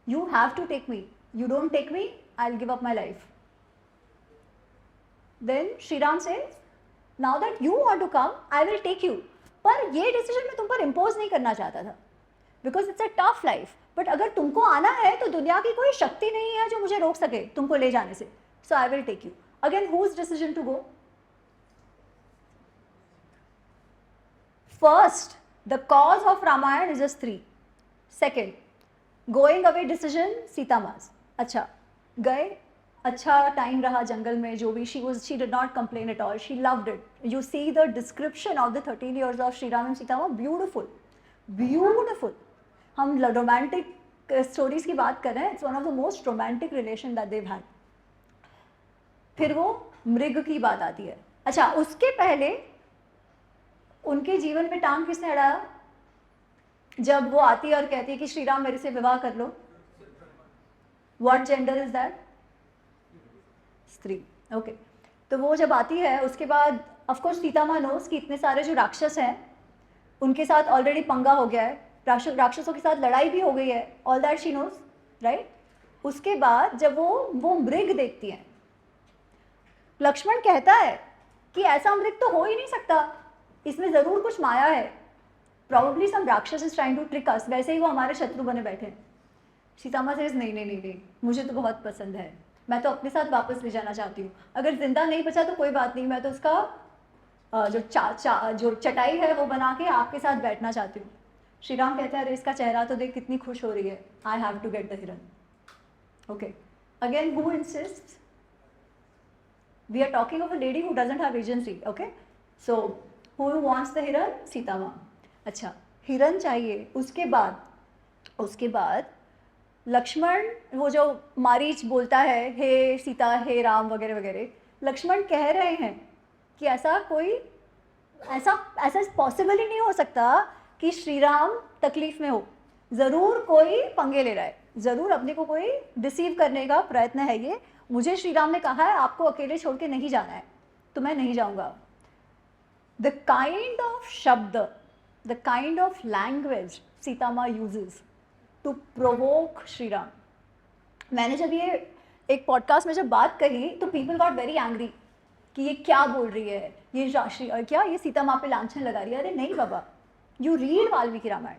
you have to take me, you don't take me, I will give up my life. Then Shri Ram says now that you want to come, I will take you. पर ये decision मैं तुम पर impose नहीं करना चाहता था, because it's a tough life. But अगर तुमको आना है तो दुनिया की कोई शक्ति नहीं है जो मुझे रोक सके तुमको ले जाने से, so I will take you. Again whose decision to go? First, the cause of Ramayan is a stri. Second, going away decision Sita मास। अच्छा, गए, अच्छा टाइम रहा जंगल में, जो भी she did not complain at all, she loved it. You see the description of the 13 years of Shri Ram and Sita were beautiful, beautiful. हम romantic stories की बात कर रहे हैं, it's one of the most romantic relation that they've had. फिर वो मृग की बात आती है। अच्छा, उसके पहले उनके जीवन में टांग किसने अड़ाया? जब वो आती है और कहती है कि श्री राम मेरे से विवाह कर लो। What gender is that? स्त्री. ओके, तो वो जब आती है उसके बाद ऑफ कोर्स सीता माँ नोस कि इतने सारे जो राक्षस हैं उनके साथ ऑलरेडी पंगा हो गया है, राक्षसों के साथ लड़ाई भी हो गई है, all that she nose, right. उसके बाद जब वो मृग देखती है, लक्ष्मण कहता है कि ऐसा मृग तो हो ही नहीं सकता, इसमें ज़रूर कुछ माया है, प्रॉब्ली सम राक्षस इज ट्राइंग टू ट्रिक अस, वैसे ही वो हमारे शत्रु बने बैठे हैं. सीता माँ सेज नहीं नहीं नहीं नहीं, मुझे तो बहुत पसंद है, मैं तो अपने साथ वापस ले जाना चाहती हूँ, अगर जिंदा नहीं बचा तो कोई बात नहीं, मैं तो उसका जो चटाई है वो बना के आपके साथ बैठना चाहती हूँ. श्री राम कहते हैं अरे इसका चेहरा तो देख कितनी खुश हो रही है, I have to get the hiran. Okay, again who insist, we are talking of a lady who doesn't have agency. Okay, so who wants the hiran? Sita माँ. अच्छा, हिरन चाहिए. उसके बाद लक्ष्मण, वो जो मारीच बोलता है हे सीता हे राम वगैरह वगैरह, लक्ष्मण कह रहे हैं कि ऐसा पॉसिबल ही नहीं हो सकता कि श्री राम तकलीफ में हो, ज़रूर कोई पंगे ले रहा है, ज़रूर अपने को कोई डिसीव करने का प्रयत्न है ये. मुझे श्री राम ने कहा है आपको अकेले छोड़ के नहीं जाना है, तो मैं नहीं जाऊंगा. The kind of shabd, the kind of language Sita Maa uses to provoke Shri Ram. मैंने जब ये एक पॉडकास्ट में जब बात कही तो पीपल गॉट वेरी एंग्री कि ये क्या बोल रही है, ये क्या ये सीता माँ पे लांछन लगा रही है. अरे नहीं बाबा, यू रीड वाल्मीकि रामायण,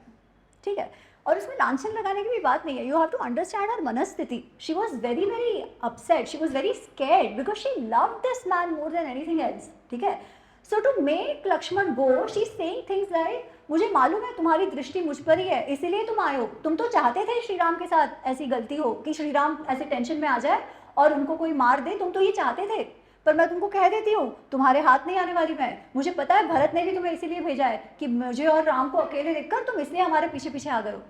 ठीक है, और उसमें लांछन लगाने की भी बात नहीं है. You have to understand her manasthiti. She was very very upset, she was very scared because she loved this man more than anything else. ठीक है, so to make Lakshman go, she is saying things like मुझे मालूम है तुम्हारी दृष्टि मुझ पर ही है, इसीलिए तुम आए हो, तुम तो चाहते थे श्री राम के साथ ऐसी गलती हो कि श्री राम ऐसे टेंशन में आ जाए और उनको कोई मार दे, तुम तो ये चाहते थे, पर मैं तुमको कह देती हूँ तुम्हारे हाथ नहीं आने वाली मैं. मुझे पता है भरत ने भी तुम्हें इसीलिए भेजा है कि मुझे और राम को अकेले देखकर तुम इसलिए हमारे पीछे पीछे आ गए हो.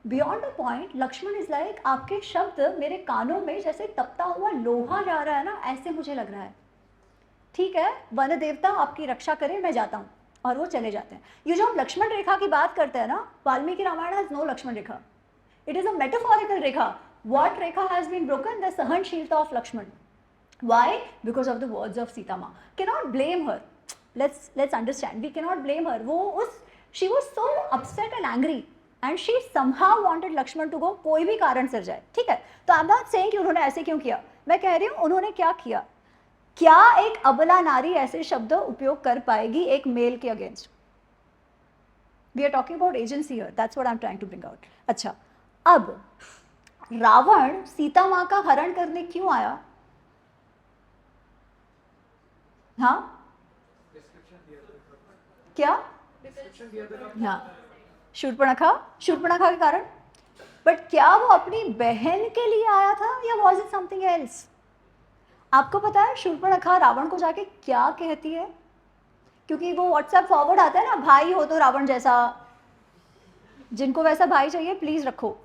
Beyond the point Lakshman is like आपके शब्द मेरे कानों में जैसे तपता हुआ लोहा जा रहा है ना, ऐसे मुझे लग रहा है. ठीक है, वन देवता आपकी रक्षा करे, मैं जाता हूँ. और वो चले जाते हैं. ये जो हम लक्ष्मण रेखा की बात करते हैं ना, Valmiki Ramayan has no Lakshman rekha, it is a metaphorical rekha. What rekha has been broken? The sahansheelta of Lakshman. Why? Because of the words of Sita Ma. Cannot blame her. Let's understand. We cannot blame her. She was so upset and angry, and she somehow wanted Lakshman to go. कोई भी कारण sir जाए, ठीक है. तो I'm not saying कि उन्होंने ऐसे क्यों किया. मैं कह रही हूँ उन्होंने क्या किया. क्या एक अबला नारी ऐसे शब्द उपयोग कर पाएगी एक मेल के against? We are talking about agency here. That's what I'm trying to bring out. अच्छा, अब रावण सीता माँ का हरण करने क्यों आया? हाँ क्या? हाँ, शूर्पणखा के कारण. बट क्या वो अपनी बहन के लिए आया था या वॉज इट समथिंग एल्स? आपको पता है शूर्पणखा रावण को जाके क्या कहती है? क्योंकि वो व्हाट्सएप फॉरवर्ड आता है ना, भाई हो तो रावण जैसा, जिनको वैसा भाई चाहिए प्लीज रखो.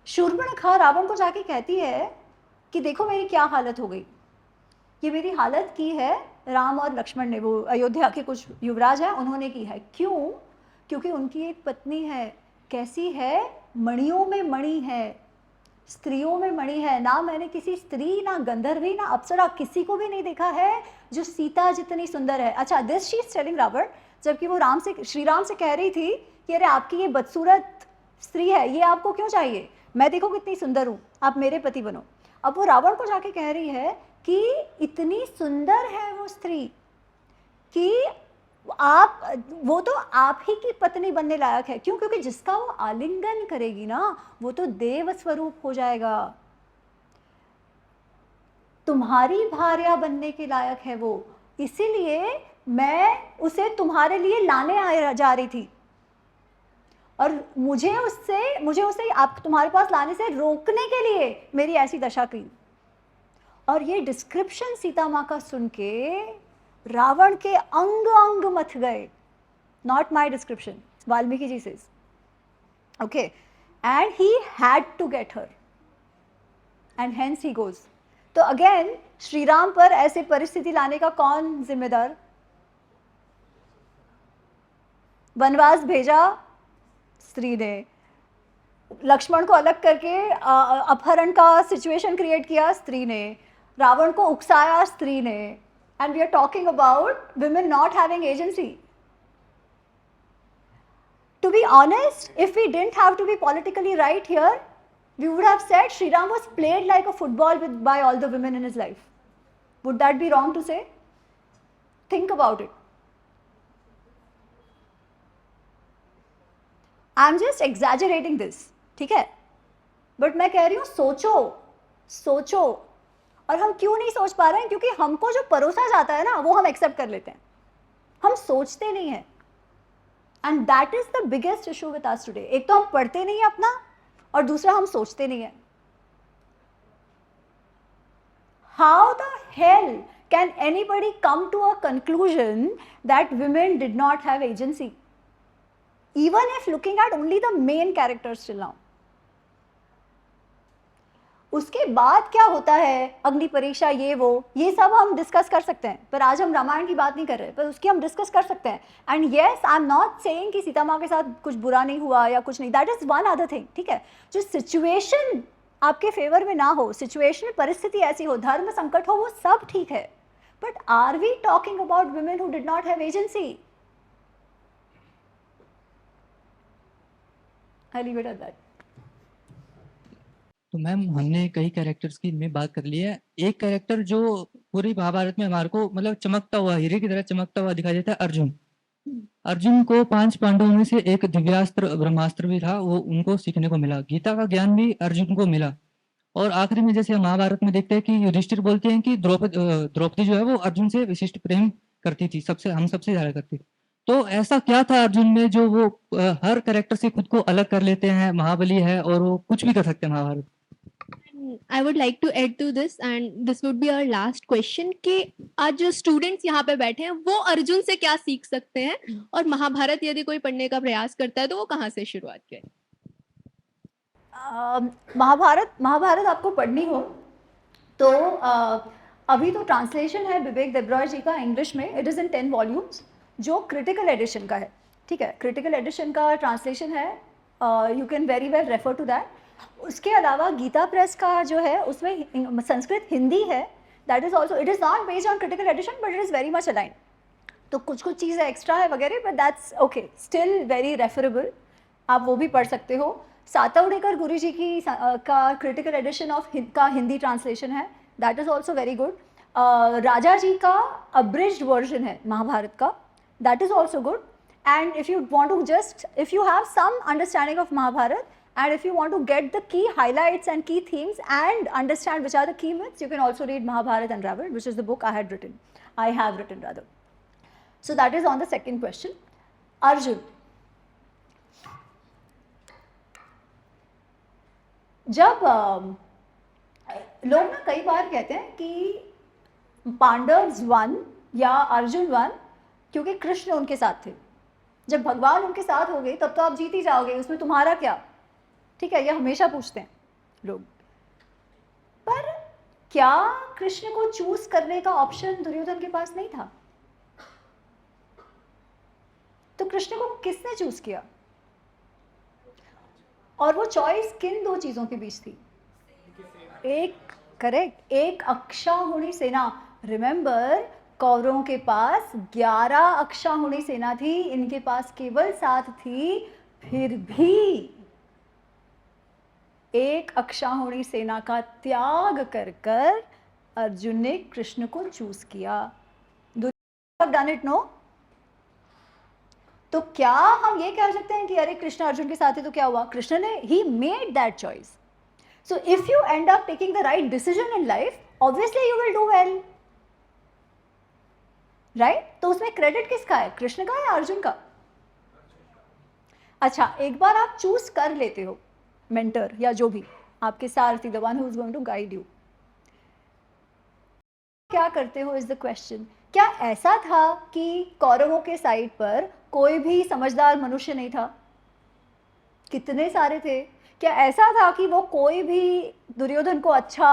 शूर्पणखा रावण को जाके कहती है कि देखो मेरी क्या हालत हो गई, ये मेरी हालत की है राम और लक्ष्मण ने, वो अयोध्या के कुछ युवराज हैं उन्होंने की है. क्यों? क्योंकि उनकी एक पत्नी है. कैसी है? मणियों में मणि है, स्त्रियों में मणि है. ना मैंने किसी स्त्री, ना गंधर्वी, ना अप्सरा, किसी को भी नहीं देखा है जो सीता जितनी सुंदर है. अच्छा, this she is telling Ravana, जबकि वो श्री राम से कह रही थी कि अरे आपकी ये बदसूरत स्त्री है, ये आपको क्यों चाहिए, मैं देखो कितनी सुंदर हूँ, आप मेरे पति बनो. अब वो रावण को जाके कह रही है कि इतनी सुंदर है वो स्त्री कि वो तो आप ही की पत्नी बनने लायक है. क्यों? क्योंकि जिसका वो आलिंगन करेगी ना, वो तो देव स्वरूप हो जाएगा, तुम्हारी भार्या बनने के लायक है वो. इसीलिए मैं उसे तुम्हारे लिए लाने जा रही थी और मुझे उससे आप तुम्हारे पास लाने से रोकने के लिए मेरी ऐसी दशा की. और ये डिस्क्रिप्शन सीता माँ का सुन के रावण के अंग अंग मथ गए. Not my description, Valmiki ji says. Okay, and he had to get her and hence he goes. तो अगेन श्री राम पर ऐसे परिस्थिति लाने का कौन जिम्मेदार? वनवास भेजा स्त्री ने, लक्ष्मण को अलग करके अपहरण का सिचुएशन क्रिएट किया स्त्री ने, रावण को उकसाया स्त्री ने, and we are talking about women not having agency. To be honest, if we didn't have to be politically right here, we would have said Sri Ram was played like a football by all the women in his life. Would that be wrong to say? Think about it. I'm just exaggerating this, ठीक है? But मैं कह रही हूँ सोचो. और हम क्यों नहीं सोच पा रहे हैं? क्योंकि हमको जो परोसा जाता है ना, वो हम एक्सेप्ट कर लेते हैं. हम सोचते नहीं हैं. And that is the biggest issue with us today. एक तो हम पढ़ते नहीं हैं अपना, और दूसरा हम सोचते नहीं हैं. How the hell can anybody come to a conclusion that women did not have agency? Even if looking at only the main characters till now. उसके बाद क्या होता है, अग्नि परीक्षा, ये सब हम डिस्कस कर सकते हैं, पर आज हम रामायण की बात नहीं कर रहे, पर उसकी हम डिस्कस कर सकते हैं. And yes, I am not saying कि सीता माँ के साथ कुछ बुरा नहीं हुआ या कुछ नहीं, that is one other thing, ठीक है. जो सिचुएशन आपके फेवर में ना हो, सिचुएशन परिस्थिति ऐसी हो, धर्म संकट हो, वो सब ठीक है, but are we talking about women who did not have agency? I leave it at that. तो मैम हमने कई कैरेक्टर्स की में बात कर ली है. एक कैरेक्टर जो पूरी महाभारत में हमारे को मतलब चमकता हुआ, हीरे की तरह चमकता हुआ दिखाई देता है, अर्जुन. अर्जुन को 5 पांडवों में से एक दिव्यास्त्र ब्रह्मास्त्र भी था, वो उनको सीखने को मिला. गीता का ज्ञान भी अर्जुन को मिला. और आखिरी में जैसे महाभारत में देखते हैं कि युधिष्ठिर बोलते हैं कि द्रौपदी जो है वो अर्जुन से विशिष्ट प्रेम करती थी, सबसे ज्यादा करती थी. तो ऐसा क्या था अर्जुन में जो वो हर कैरेक्टर से खुद को अलग कर लेते हैं? महाबली है और वो कुछ भी कर सकते हैं Mahabharat. I would like to add to this, and this would be our last question, कि आज जो स्टूडेंट्स यहाँ पे बैठे हैं वो अर्जुन से क्या सीख सकते हैं, और महाभारत यदि कोई पढ़ने का प्रयास करता है तो वो कहाँ से शुरुआत करें? महाभारत आपको पढ़नी हो तो अभी तो ट्रांसलेशन है विवेक देबरॉय जी का इंग्लिश में, इट इज़ इन 10 वॉल्यूम्स, जो क्रिटिकल एडिशन का है, ठीक है. क्रिटिकल एडिशन का ट्रांसलेशन है, you can very well refer to that. उसके अलावा गीता प्रेस का जो है उसमें संस्कृत हिंदी है, that is also, it is not based on critical edition but it is very much align. तो कुछ चीज़ें एक्स्ट्रा है वगैरह, but that's okay, still very referable, आप वो भी पढ़ सकते हो. सातवड़ेकर गुरु जी की का क्रिटिकल एडिशन ऑफ का हिंदी ट्रांसलेशन है, that is also very good. Raja ji का अब्रिज्ड वर्जन है महाभारत का, that is also good. And if you want to just, if you have some understanding of Mahabharat, and if you want to get the key highlights and key themes and understand which are the key myths, you can also read Mahabharata Unraveled, which is the book I have written rather. So that is on the second question. Arjun, जब लोग ना कई बार कहते हैं कि Pandavas one या Arjun one क्योंकि कृष्ण उनके साथ थे, जब भगवान उनके साथ हो गए तब तो आप जीत ही जाओगे, उसमें तुम्हारा क्या, ठीक है, ये हमेशा पूछते हैं लोग. पर क्या कृष्ण को चूज करने का ऑप्शन दुर्योधन के पास नहीं था? तो कृष्ण को किसने चूज किया? और वो चॉइस किन 2 चीजों के बीच थी? एक अक्षाहुणी सेना. रिमेंबर, कौरवों के पास 11 अक्षाहुणी सेना थी, इनके पास केवल 7 थी. फिर भी एक अक्षाहुणी सेना का त्याग कर अर्जुन ने कृष्ण को चूज किया. Done it no? तो क्या हम ये कह सकते हैं कि अरे कृष्ण अर्जुन के साथ ही तो क्या हुआ? कृष्ण ने he made that choice. So if you and up taking the right decision in life, obviously you will do well, right? तो उसमें क्रेडिट किसका है, कृष्ण का या अर्जुन का? अच्छा, एक बार आप चूज कर लेते हो मेंटर या जो भी आपके सारथी, the one who is going to guide you, क्या करते हो इज द क्वेश्चन. क्या ऐसा था कि कौरवों के साइड पर कोई भी समझदार मनुष्य नहीं था? कितने सारे थे. क्या ऐसा था कि वो कोई भी दुर्योधन को अच्छा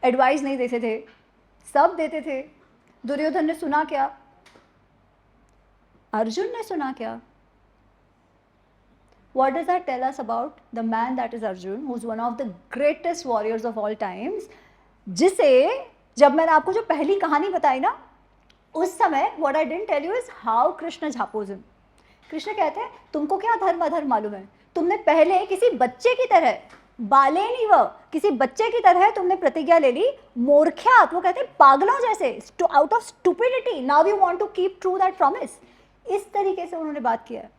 एडवाइस नहीं देते थे? सब देते थे. दुर्योधन ने सुना क्या? अर्जुन ने सुना क्या? what does that tell us about the man that is Arjun, who's one of the greatest warriors of all times, जिसे जब मैंने आपको जो पहली कहानी बताई ना, उस समय what I didn't tell you is how Krishna झापोज him. Krishna कहते हैं तुमको क्या धर्म अधर्म मालूम है, तुमने पहले किसी बच्चे की तरह बालेनिव, किसी बच्चे की तरह तुमने प्रतिज्ञा ले ली, मूर्ख्यात, वो कहते हैं पागलों जैसे, out of stupidity now you want to keep true that promise. इस तरीके से उन्होंने बात किया है,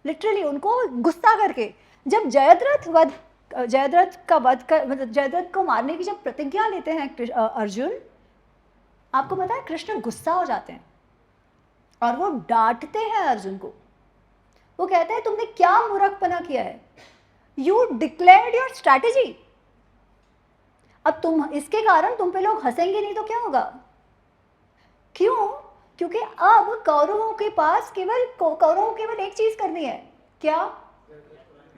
लिटरली उनको गुस्सा करके. जब जयद्रथ का वध कर, मतलब जयद्रथ को मारने की जब प्रतिज्ञा लेते हैं अर्जुन, आपको पता है कृष्ण गुस्सा हो जाते हैं और वो डांटते हैं अर्जुन को. वो कहते हैं तुमने क्या मूर्खपना किया है, यू डिक्लेयर्ड योर स्ट्रैटेजी. अब तुम इसके कारण तुम पे लोग हंसेंगे नहीं तो क्या होगा. क्यों? क्योंकि अब कौरवों के पास केवल एक चीज करनी है, क्या?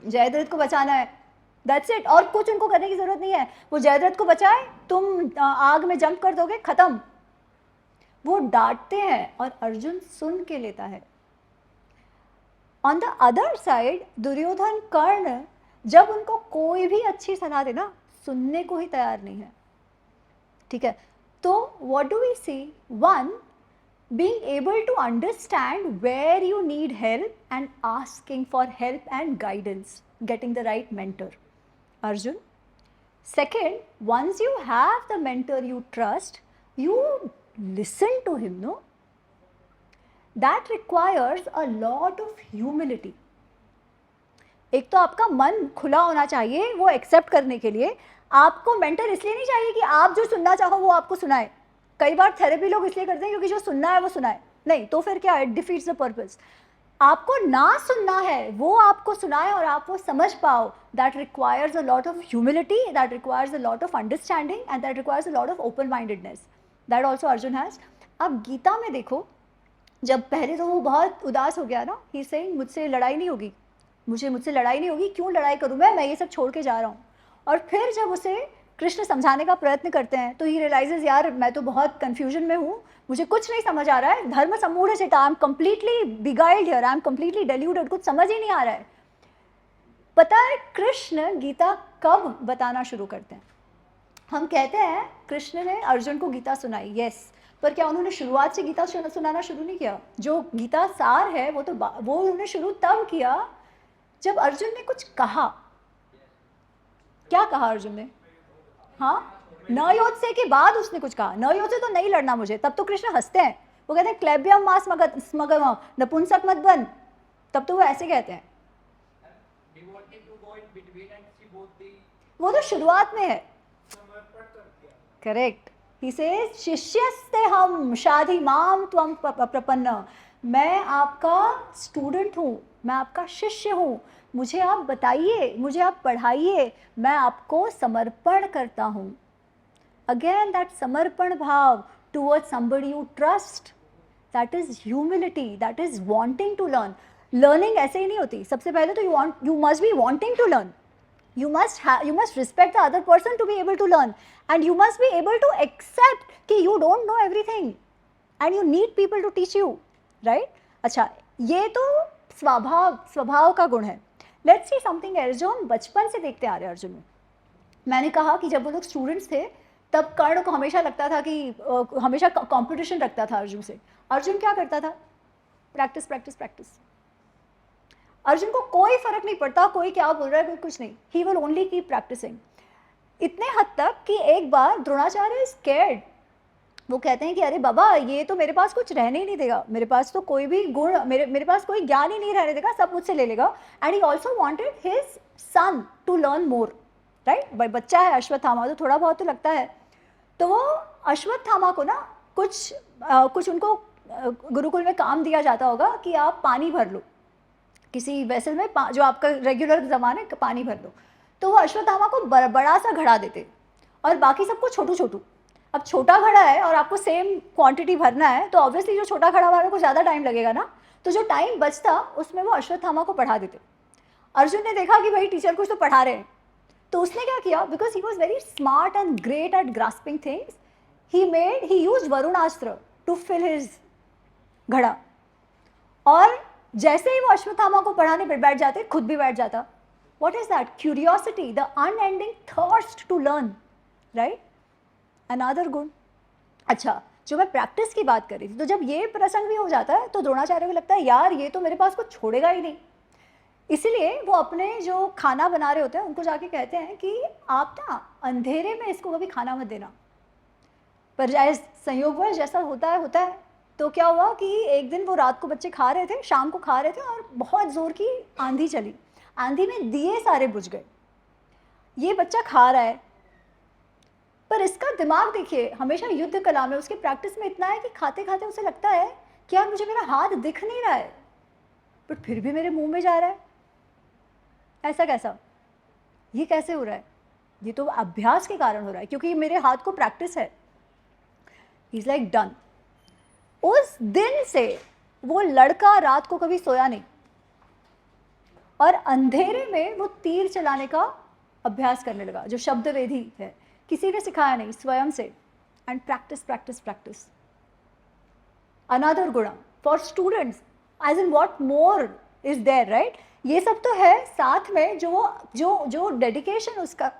जयद्रथ को बचाना है, दैट्स इट. और कुछ उनको करने की जरूरत नहीं है. वो जयद्रथ को बचाए, तुम आग में जंप कर दोगे, खत्म. वो डांटते हैं और अर्जुन सुन के लेता है. On the other side Duryodhan, Karn, जब उनको कोई भी अच्छी सलाह देना, सुनने को ही तैयार नहीं है. ठीक है, तो what do we see? One, being able to understand where you need help and asking for help and guidance, getting the right mentor, Arjun. Second, once you have the mentor you trust, you listen to him, no? That requires a lot of humility. एक तो आपका मन खुला होना चाहिए वो accept करने के लिए. आपको मेंटर इसलिए नहीं चाहिए कि आप जो सुनना चाहो वो आपको सुनाए. कई बार थेरेपी लोग इसलिए करते हैं क्योंकि जो सुनना है वो सुनाए. नहीं तो फिर क्या, इट डिफीट्स द पर्पस. आपको ना सुनना है, वो आपको सुनाए और आप वो समझ पाओ. That requires a lot of humility, that requires a lot of understanding and that requires a lot of open mindedness. That also Arjun has. अब गीता में देखो, जब पहले तो वो बहुत उदास हो गया ना, ही सेइंग मुझसे लड़ाई नहीं होगी, मुझसे लड़ाई नहीं होगी, क्यों लड़ाई करूँ मैं ये सब छोड़ के जा रहा हूँ. और फिर जब उसे कृष्ण समझाने का प्रयत्न करते हैं तो ही रियलाइजेस, यार मैं तो बहुत कंफ्यूजन में हूँ, मुझे कुछ नहीं समझ आ रहा है. धर्म सम्मूढ़ चित्ता, I am completely beguiled here, I am completely deluded, कुछ समझ ही नहीं आ रहा है. पता है कृष्ण गीता कब बताना शुरू करते हैं? हम कहते हैं कृष्ण ने अर्जुन को गीता सुनाई, यस, पर क्या उन्होंने शुरुआत से गीता सुनाना शुरू नहीं किया? जो गीता सार है वो उन्होंने शुरू तब किया जब अर्जुन ने कुछ कहा. क्या कहा अर्जुन ने? हाँ, न योत्से के बाद उसने कुछ कहा. न योत्से तो नहीं लड़ना मुझे. तब तो कृष्ण हंसते हैं, वो कहते हैं क्लेब्यम मास स्मगम नपुंसक मत बन. तब तो वो ऐसे कहते हैं. वो तो शुरुआत में है. करेक्ट. ही सेज शिष्यस्ते हम शाधि माम त्वं प्रपन्न. मैं आपका स्टूडेंट हूँ, मैं आपका शिष्य हूँ, मुझे आप बताइए, मुझे आप पढ़ाइए, मैं आपको समर्पण करता हूँ. अगेन दैट समर्पण भाव towards somebody you trust, that is humility, that is wanting to learn. Learning ऐसे ही नहीं होती. सबसे पहले तो you must be wanting to learn. You must respect the other person to be able to learn, and you must be able to accept कि you don't know everything and you need people to teach you, right? अच्छा, ये तो स्वभाव का गुण है. Let's see something else जो हम बचपन से देखते आ रहे हैं अर्जुन में. मैंने कहा कि जब वो लोग स्टूडेंट्स थे तब कर्ण को हमेशा लगता था कि हमेशा कंपटीशन रखता था अर्जुन से. अर्जुन क्या करता था? Practice practice practice. अर्जुन को कोई फर्क नहीं पड़ता कोई क्या बोल रहा है, कोई कुछ नहीं. He will only keep practising. इतने हद तक कि एक बार द्रोणाचार्य इज स्कैर्ड. वो कहते हैं कि अरे बाबा, ये तो मेरे पास कुछ रहने ही नहीं देगा, मेरे पास तो कोई भी गुण, मेरे पास कोई ज्ञान ही नहीं रहने देगा, सब मुझसे ले लेगा. And he also wanted his son to learn more, right. बच्चा है अश्वत्थामा, तो थोड़ा बहुत तो लगता है. तो वो अश्वत्थामा को ना कुछ उनको गुरुकुल में काम दिया जाता होगा कि आप पानी भर लो किसी वेसल में, जो आपका रेगुलर जमाने पानी भर लो. तो वो अश्वत्थामा को बड़ा सा घड़ा देते और बाकी सबको छोटू छोटू. अब छोटा घड़ा है और आपको सेम क्वांटिटी भरना है, तो ऑब्वियसली जो छोटा घड़ा वालों को ज़्यादा टाइम लगेगा ना, तो जो टाइम बचता उसमें वो अश्वत्थामा को पढ़ा देते. अर्जुन ने देखा कि भाई टीचर कुछ तो पढ़ा रहे हैं, तो उसने क्या किया, because he was very smart and great at grasping things, he used Varunastra to fill his घड़ा. और जैसे ही वो अश्वत्थामा को पढ़ाने पर बैठ जाते, खुद भी बैठ जाता. What is that? Curiosity, the unending thirst to learn, right? Another गुण. अच्छा, जो मैं प्रैक्टिस की बात कर रही थी, तो जब ये प्रसंग भी हो जाता है तो द्रोणाचार्य को लगता है यार ये तो मेरे पास कुछ छोड़ेगा ही नहीं. इसीलिए वो अपने जो खाना बना रहे होते हैं उनको जाके कहते हैं कि आप ना अंधेरे में इसको कभी खाना मत देना. पर संयोगवश जैसा होता है. तो क्या हुआ कि एक दिन वो रात को बच्चे खा रहे थे, शाम को खा रहे थे और बहुत ज़ोर की आंधी चली. आंधी में दिए सारे बुझ गए. ये बच्चा खा रहा है, पर इसका दिमाग देखिए, हमेशा युद्ध कला में उसके प्रैक्टिस में इतना है कि खाते खाते उसे लगता है कि यार मुझे मेरा हाथ दिख नहीं रहा है, बट फिर भी मेरे मुंह में जा रहा है. ऐसा कैसा? ये कैसे हो रहा है? ये तो अभ्यास के कारण हो रहा है, क्योंकि मेरे हाथ को प्रैक्टिस है. ही इज लाइक डन. उस दिन से वो लड़का रात को कभी सोया नहीं और अंधेरे में वो तीर चलाने का अभ्यास करने लगा, जो शब्द वेदी है. किसी ने सिखाया नहीं, स्वयं से. And practice practice practice. Another guna for students, as in what more is there, right? ये सब तो है, साथ में जो डेडिकेशन उसका,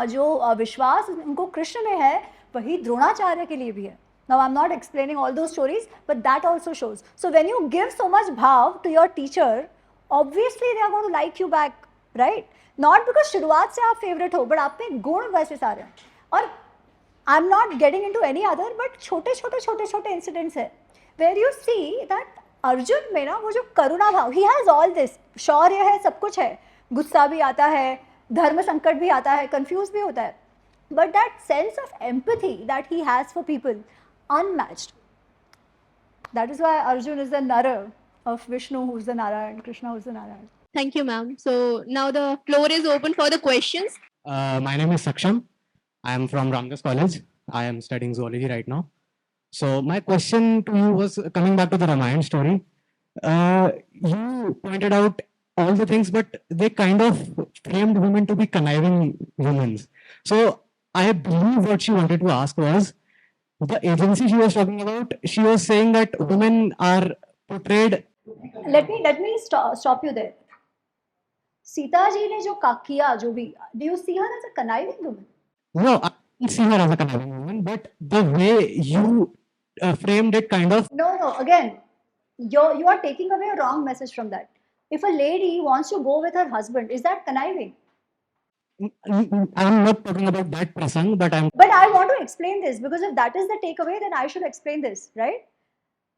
जो विश्वास उनको कृष्ण में है, वही द्रोणाचार्य के लिए भी है. Now I'm not explaining all those stories, but that also shows. So when you give so much bhav to your teacher, obviously they are going to like you back, right? Not because शुरुआत से आप favorite हो, but आप में गुण वैसे सारे हैं. और I'm not getting into any other, but छोटे incidents है, where you see that Arjun में ना वो जो करुणा भाव, he has all this, शौर्य है, सब कुछ है, गुस्सा भी आता है, धर्म संकट भी आता है, confused भी होता है, but that sense of empathy that he has for people, unmatched. That is why Arjun is the Nara of Vishnu, who is the Narayan, Krishna, who is the Narayan. Thank you, ma'am. So now the floor is open for the questions. My name is Saksham. I am from Ramdas College. I am studying zoology right now. So my question to you was coming back to the Ramayana story. You pointed out all the things, but they kind of framed women to be conniving humans. So I believe what she wanted to ask was, the agency she was talking about, she was saying that women are portrayed. Let me stop you there. Sita ji ne jo kiya, jo bhi, do you see her as a conniving woman? No, I don't see her as a conniving woman, but the way you framed it kind of. No, again, you are taking away a wrong message from that. If a lady wants to go with her husband, is that conniving? I'm not talking about that prasang, but I want to explain this, because if that is the takeaway, then I should explain this, right?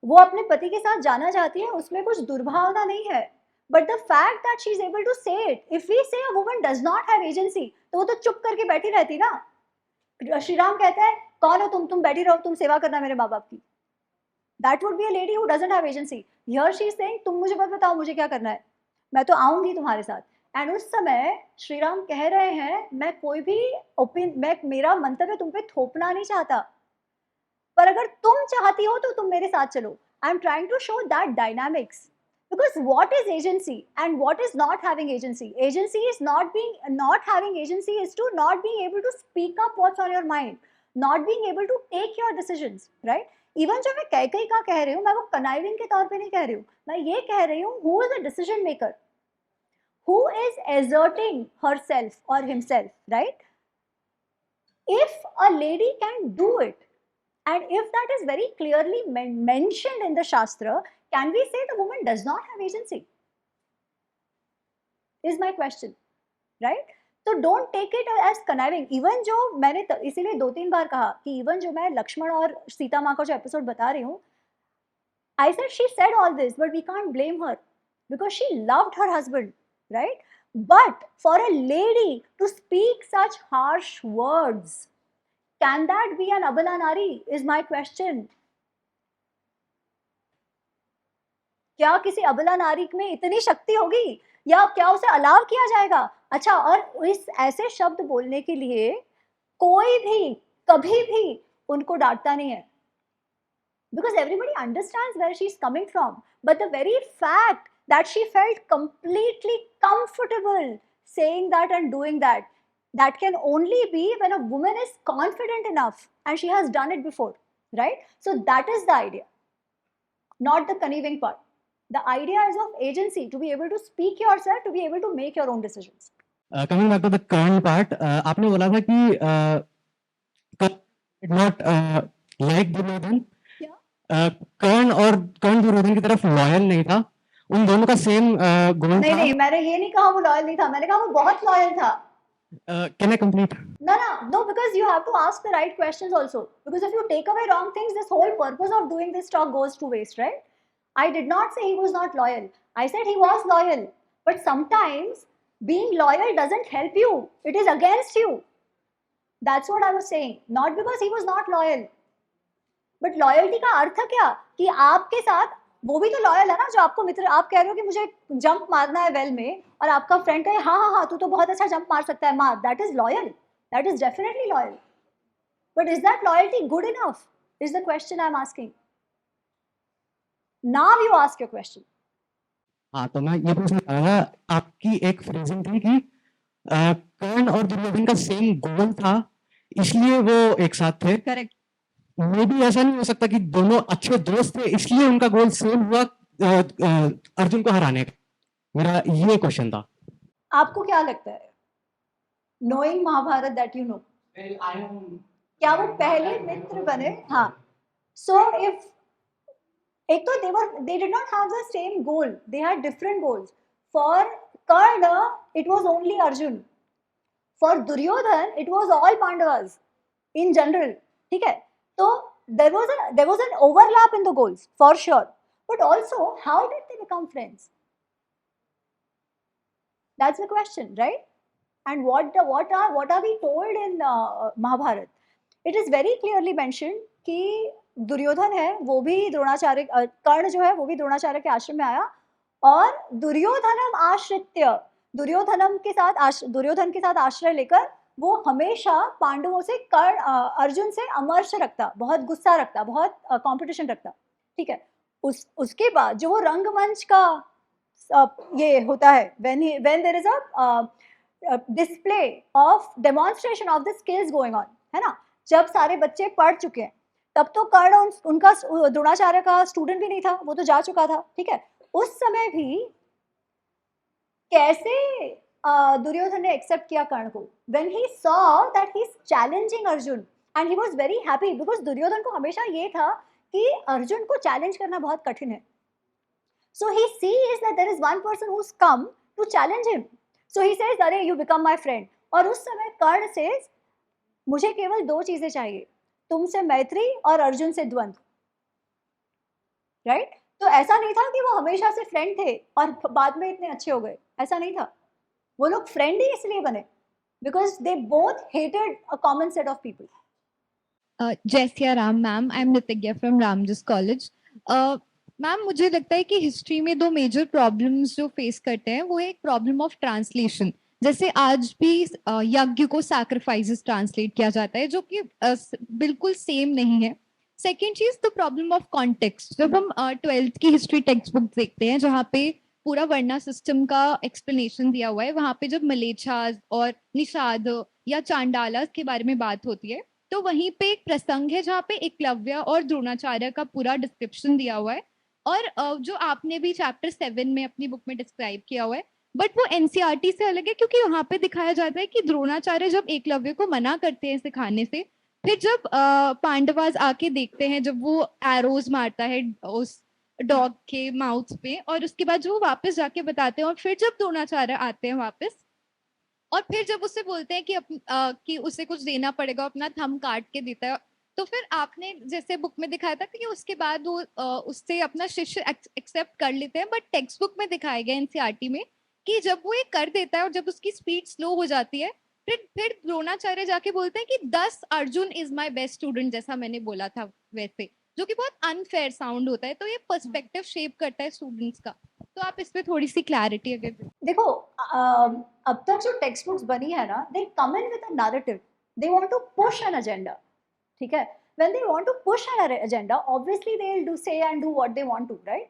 वो अपने पति के साथ जाना चाहती है, उसमें कुछ दुर्भावना नहीं है, but the fact that she is able to say it, if we say a woman does not have agency, तो वो तो चुप करके बैठी रहती ना. श्री राम कहते हैं, कौन हो तुम बैठी रहो, तुम सेवा करना मेरे माँ बाप की. That would be a lady who doesn't have agency. Here she is saying, तुम मुझे मत बताओ मुझे क्या करना है, मैं तो आऊंगी तुम्हारे साथ. एंड उस समय श्री राम कह रहे हैं, मैं कोई भी मेरा मंतव्य तुम पे थोपना नहीं चाहता, पर अगर तुम चाहती हो तो तुम मेरे साथ चलो. I am trying to show that dynamics, because what is agency and what is not having agency. Agency is not having agency is to not being able to speak up what's on your mind, not being able to take your decisions, right? Even जो मैं कैकेयी का कह रही हूँ, मैं वो conniving के तौर पे नहीं कह रही हूँ, मैं ये कह रही हूँ, who is a decision maker, who is asserting herself or himself, right? If a lady can do it, and if that is very clearly mentioned in the Shastra, can we say the woman does not have agency? Is my question, right? So don't take it as conniving. Even जो मैंने इसीलिए 2-3 बार कहा कि even जो मैं लक्ष्मण और सीता माँ का जो एपिसोड बता रही हूँ, I said she said all this, but we can't blame her because she loved her husband, right? But for a lady to speak such harsh words, can that be an abala nari? Is my question. क्या किसी अबला नारी में इतनी शक्ति होगी, या क्या उसे अलाव किया जाएगा? अच्छा, और इस ऐसे शब्द बोलने के लिए कोई भी कभी भी उनको डांटता नहीं है, because everybody understands where she is coming from. But the very fact that she felt completely comfortable saying that and doing that, that can only be when a woman is confident enough and she has done it before, right? So that is the idea, not the conniving part. The idea is of agency, to be able to speak yourself, to be able to make your own decisions. Coming back to the Karan part, आपने बोला था कि Karan did not like Duryodhan. कर्ण और कर्ण दुर्योधन की तरफ loyal नहीं था, उन दोनों का सेम गोल था. नहीं, मैंने ये नहीं कहा वो लॉयल नहीं था, मैंने कहा वो बहुत लॉयल था. Can I complete? No, because you have to ask the right questions also. Because if you take away wrong things, this whole purpose of doing this talk goes to waste, right? I did not say he was not loyal. I said he was loyal. But sometimes being loyal doesn't help you. It is against you. That's what I was saying. Not because he was not loyal. But loyalty का अर्थ क्या? कि आपके साथ वो भी तो loyal है ना, जो आपको मित्र, आप कह रहे हो कि मुझे जंप मारना है वेल में, और आपका फ्रेंड कहे हाँ तू तो बहुत अच्छा जंप मार सकता है, मार. That is loyal, that is definitely loyal. But is that loyalty good enough is the question I am asking. Now you ask your question. हाँ, तो मैं ये पूछना चाह रहा था, आपकी एक फ्रेजिंग थी कि कर्ण और दुर्योधन का सेम गोल था, इसलिए वो एक साथ थे. करेक्ट. मे भी ऐसा नहीं हो सकता कि दोनों अच्छे दोस्त थे इसलिए उनका गोल सेम हुआ अर्जुन को हराने का? मेरा ये क्वेश्चन था. आपको क्या लगता है, knowing Mahabharata that you know, क्या वो पहले मित्र बने? हाँ. सो इफ एक तो they did not have the same goal, they had different goals. For Karna it was only Arjun, for Duryodhan it was all Pandavas in general. ठीक है, so there was an overlap in the goals for sure, but also how did they become friends? That's the question, right? And what are we told in Mahabharata? It is very clearly mentioned कि दुर्योधन है वो भी द्रोणाचार्य, कर्ण जो है वो भी द्रोणाचार्य के आश्रम में आया, और दुर्योधनम आश्रित्य, दुर्योधन के साथ आश्रय लेकर वो हमेशा पांडवों से अर्जुन से अमर्ष रखता, बहुत गुस्सा रखता, बहुत कंपटीशन रखता. ठीक है, उसके बाद जो वो रंगमंच का ये होता है, when there is a display of demonstration of the skills going on, है ना, जब सारे बच्चे पढ़ चुके हैं, तब तो कर्ण उनका द्रोणाचार्य का स्टूडेंट भी नहीं था, वो तो जा चुका था. ठीक है, उस समय भी कैसे दुर्योधन ने एक्सेप्ट किया कर्ण को, when he saw that he is challenging Arjun, and he was very happy because Duryodhan को हमेशा ये था कि अर्जुन को चैलेंज करना बहुत कठिन है. So he sees that there is one person who's come to challenge him. So he says, अरे you become my friend. और उस समय कर्ण says, मुझे केवल दो चीजें चाहिए, तुमसे मैत्री और अर्जुन से द्वंद्व. राइट? तो ऐसा नहीं था कि वो हमेशा से फ्रेंड थे और बाद में इतने अच्छे हो गए, ऐसा नहीं था. वो लोग फ्रेंड ही इसलिए बने because they both hated a common set of people. Jai Siya Ram ma'am, I am Nitigya from Ramjas college. Ma'am, मुझे लगता है कि हिस्ट्री में दो मेजर प्रॉब्लम्स जो फेस करते हैं वो है एक प्रॉब्लम ऑफ ट्रांसलेशन. जैसे आज भी यज्ञ को सैक्रिफाइसेस ट्रांसलेट किया जाता है जो कि बिल्कुल सेम नहीं है. सेकेंड चीज, द प्रॉब्लम ऑफ कॉन्टेक्स्ट. जब हम 12th की हिस्ट्री टेक्स्ट बुक देखते हैं जहाँ पे पूरा वर्णा सिस्टम का एक्सप्लेनेशन दिया हुआ है, वहाँ पे जब मलेच्छास और निषाद या चांडालास के बारे में बात होती है तो वहीं पे एक प्रसंग है जहाँ पे एकलव्य और द्रोणाचार्य का पूरा डिस्क्रिप्शन दिया हुआ है, और जो आपने भी चैप्टर 7 में अपनी बुक में डिस्क्राइब किया हुआ है, बट वो एनसीईआरटी से अलग है क्योंकि वहाँ पे दिखाया जाता है कि द्रोणाचार्य जब एकलव्य को मना करते हैं सिखाने से, फिर जब पांडवास आके देखते हैं जब वो एरोज मारता है उस डॉग के माउथ पे, और उसके बाद जो वो वापस जाके बताते हैं, और फिर जब द्रोणाचार्य आते हैं वापस और फिर जब उससे बोलते हैं कि उसे कुछ देना पड़ेगा, अपना थंब काट के देता है, तो फिर आपने जैसे बुक में दिखाया था कि उसके बाद वो उससे अपना शिष्य एक्सेप्ट कर लेते हैं, बट टेक्स्ट बुक में दिखाया गया एनसीईआरटी में कि जब वो ये कर देता है और जब उसकी स्पीड स्लो हो जाती है फिर द्रोणाचार्य जाके बोलते हैं कि 10 Arjun is my best student, जैसा मैंने बोला था वैसे, जो कि बहुत अनफेयर साउंड होता है. तो ये पर्सपेक्टिव शेप करता है स्टूडेंट्स का. तो आप इस पे थोड़ी सी क्लैरिटी अगर. देखो, अब तक जो टेक्स्ट बुक्स बनी है ना, they come in with a narrative, they want to push an agenda. ठीक है, when they want to push an agenda, obviously they will do say and do what they want to, right?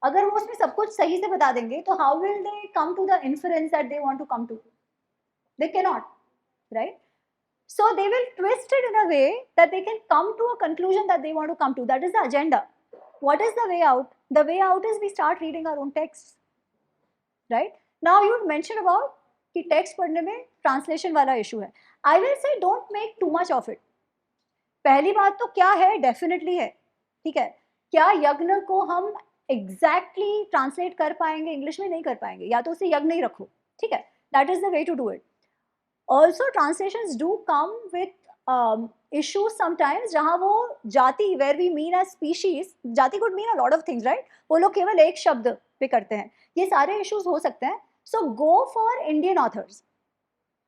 अगर वो उसमें सब कुछ सही से बता देंगे तो how will they come to the inference that they want to come to? They cannot, right? So they will twist it in a way that they can come to a conclusion that they want to come to. That is the agenda. what is the way out? The way out is we start reading our own texts, right? Now you mentioned about कि text पढ़ने में translation वाला issue है. I will say don't make too much of it. पहली बात तो क्या है, definitely है, ठीक है? क्या यज्ञ को हम exactly translate कर पाएंगे इंग्लिश में? नहीं कर पाएंगे, या तो उसे यज्ञ नहीं रखो, ठीक है? That is the way to do it. Also translations do come with issues sometimes जहाँ वो जाति, where we mean as species, जाति could mean a lot of things, right? वो लोग केवल एक शब्द पे करते हैं, ये सारे issues हो सकते हैं. So go for Indian authors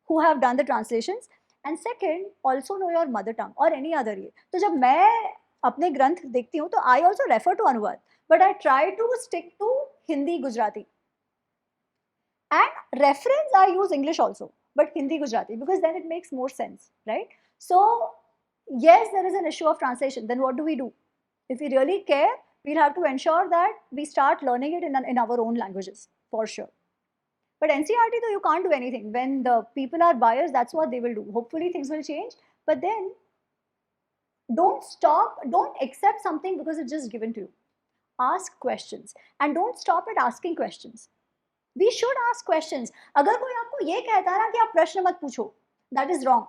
who have done the translations, and second also know your mother tongue or any other ये. तो जब मैं अपने ग्रंथ देखती हूँ तो I also refer to अनुवाद, but I try to stick to Hindi, Gujarati, and reference I use English also, but Hindi, Gujarati, because then it makes more sense, right? So yes, there is an issue of translation. Then what do we do? If we really care, we'll have to ensure that we start learning it in our own languages, for sure. But NCERT, though, you can't do anything. When the people are biased, that's what they will do. Hopefully things will change, but then don't stop, don't accept something because it's just given to you. Ask questions, and don't stop at asking questions. We should ask questions. अगर कोई आपको ये कहता है ना कि आप प्रश्न मत पूछो, that is wrong.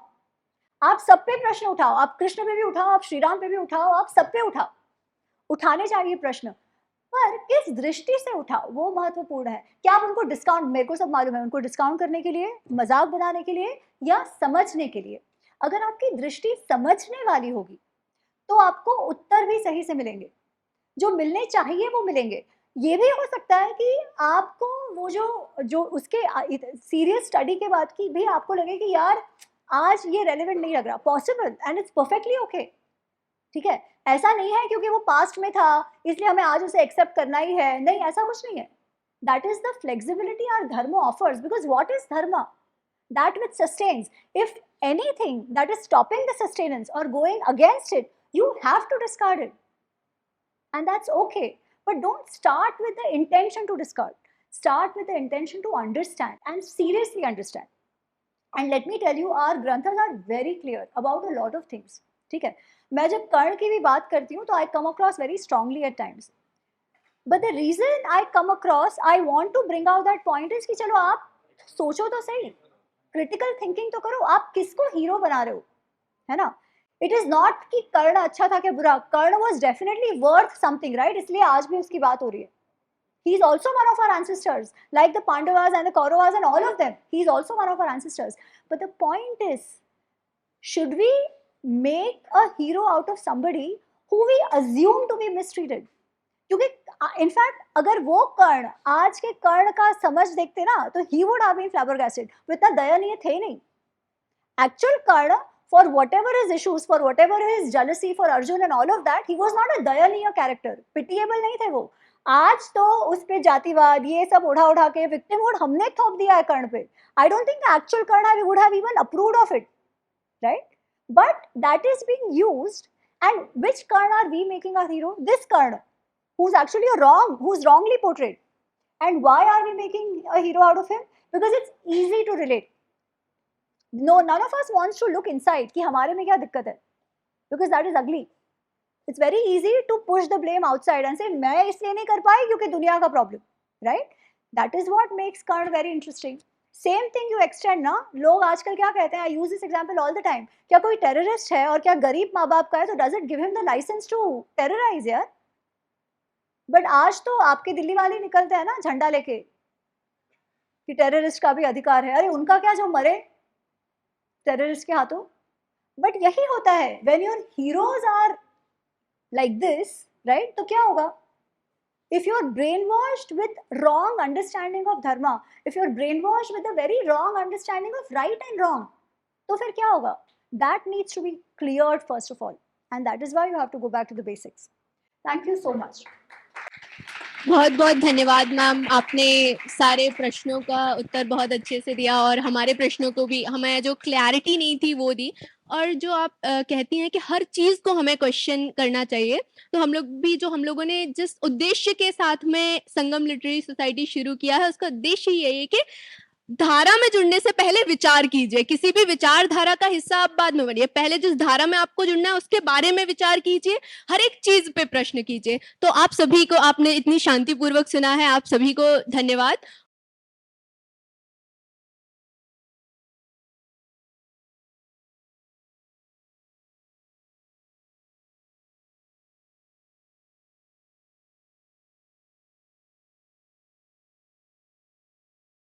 आप सब पे प्रश्न उठाओ, आप कृष्ण पे भी उठाओ, आप श्री राम पे भी उठाओ, आप सब पे उठाओ, उठाने चाहिए प्रश्न, पर किस दृष्टि से उठाओ वो महत्वपूर्ण है. क्या आप उनको डिस्काउंट, मेरे को सब मालूम है, उनको डिस्काउंट करने के लिए, मजाक बनाने के लिए, या समझने के लिए? अगर आपकी दृष्टि समझने वाली होगी तो आपको उत्तर भी सही से मिलेंगे, जो मिलने चाहिए वो मिलेंगे. ये भी हो सकता है कि आपको वो जो उसके सीरियस स्टडी के बाद की भी आपको लगे कि यार आज ये रेलेवेंट नहीं लग रहा. Possible, and it's perfectly okay, ठीक है? ऐसा नहीं है क्योंकि वो पास्ट में था इसलिए हमें आज उसे एक्सेप्ट करना ही है, नहीं, ऐसा कुछ नहीं है. That is the flexibility our dharma offers, because what is dharma? That which sustains. If anything that is stopping the sustenance और going against it, you have to discard it, and that's okay. But don't start with the intention to discard. Start with the intention to understand and seriously understand. And let me tell you, our granthas are very clear about a lot of things. ठीक है? मैं जब कर्ण की भी बात करती हूँ तो I come across very strongly at times. But the reason I come across, I want to bring out that point is कि चलो आप सोचो तो सही, critical thinking तो करो, आप किसको हीरो बना रहे हो, है ना? It is not कि कर्ण अच्छा था क्या बुरा. कर्ण was definitely worth something, right? इसलिए आज भी उसकी बात हो रही है. He is also one of our ancestors, like the Pandavas and the Kauravas and all of them. He is also one of our ancestors. But the point is, should we make a hero out of somebody who we assume to be mistreated? क्योंकि in fact अगर वो कर्ण आज के कर्ण का समझ देखते ना तो he would have been flabbergasted. वो इतना दयनीय थे ही नहीं. Actual Karna, for whatever his issues, for whatever his jealousy for Arjun and all of that, he was not a dayaniya character. Pitiable नहीं थे वो. आज तो उस पे जातिवाद ये सब उड़ा के victimhood हमने थोप दिया है कर्ण पे. I don't think the actual Karna would have even approved of it, right? But that is being used, and which Karna are we making our hero? This Karna, who's actually who's wrongly portrayed. And why are we making a hero out of him? Because it's easy to relate. No, none of us wants to look inside कि हमारे में क्या दिक्कत है, because that is ugly. It's very easy to push the blame outside and say मैं इसलिए नहीं कर पाई क्योंकि दुनिया का problem, right? That is what makes Karna very interesting. Same thing you extend ना, लोग आजकल क्या कहते हैं, I use this example all the time, क्या कोई terrorist है और क्या गरीब माँ बाप का है तो does it give him the license to terrorize यार? But आज तो आपके दिल्ली वाले निकलते हैं ना झंडा लेके कि terrorist का भी अधिकार है, अरे उनका क्या जो मरे terrorist के हाथों. But यही होता है, when your heroes are like this, right? तो क्या होगा? If you're brainwashed with wrong understanding of dharma, if you're brainwashed with a very wrong understanding of right and wrong, तो फिर क्या होगा? That needs to be cleared first of all, and that is why you have to go back to the basics. Thank you so much. बहुत बहुत धन्यवाद ma'am, आपने सारे प्रश्नों का उत्तर बहुत अच्छे से दिया और हमारे प्रश्नों को भी, हमें जो क्लैरिटी नहीं थी वो दी. और जो आप कहती हैं कि हर चीज़ को हमें क्वेश्चन करना चाहिए, तो हम लोग भी, जो हम लोगों ने जिस उद्देश्य के साथ में संगम लिटरेरी सोसाइटी शुरू किया है, उसका उद्देश्य यही है कि धारा में जुड़ने से पहले विचार कीजिए, किसी भी विचारधारा का हिस्सा आप बाद में बनिए, पहले जिस धारा में आपको जुड़ना है उसके बारे में विचार कीजिए, हर एक चीज पे प्रश्न कीजिए। तो आप सभी को, आपने इतनी शांतिपूर्वक सुना है, आप सभी को धन्यवाद।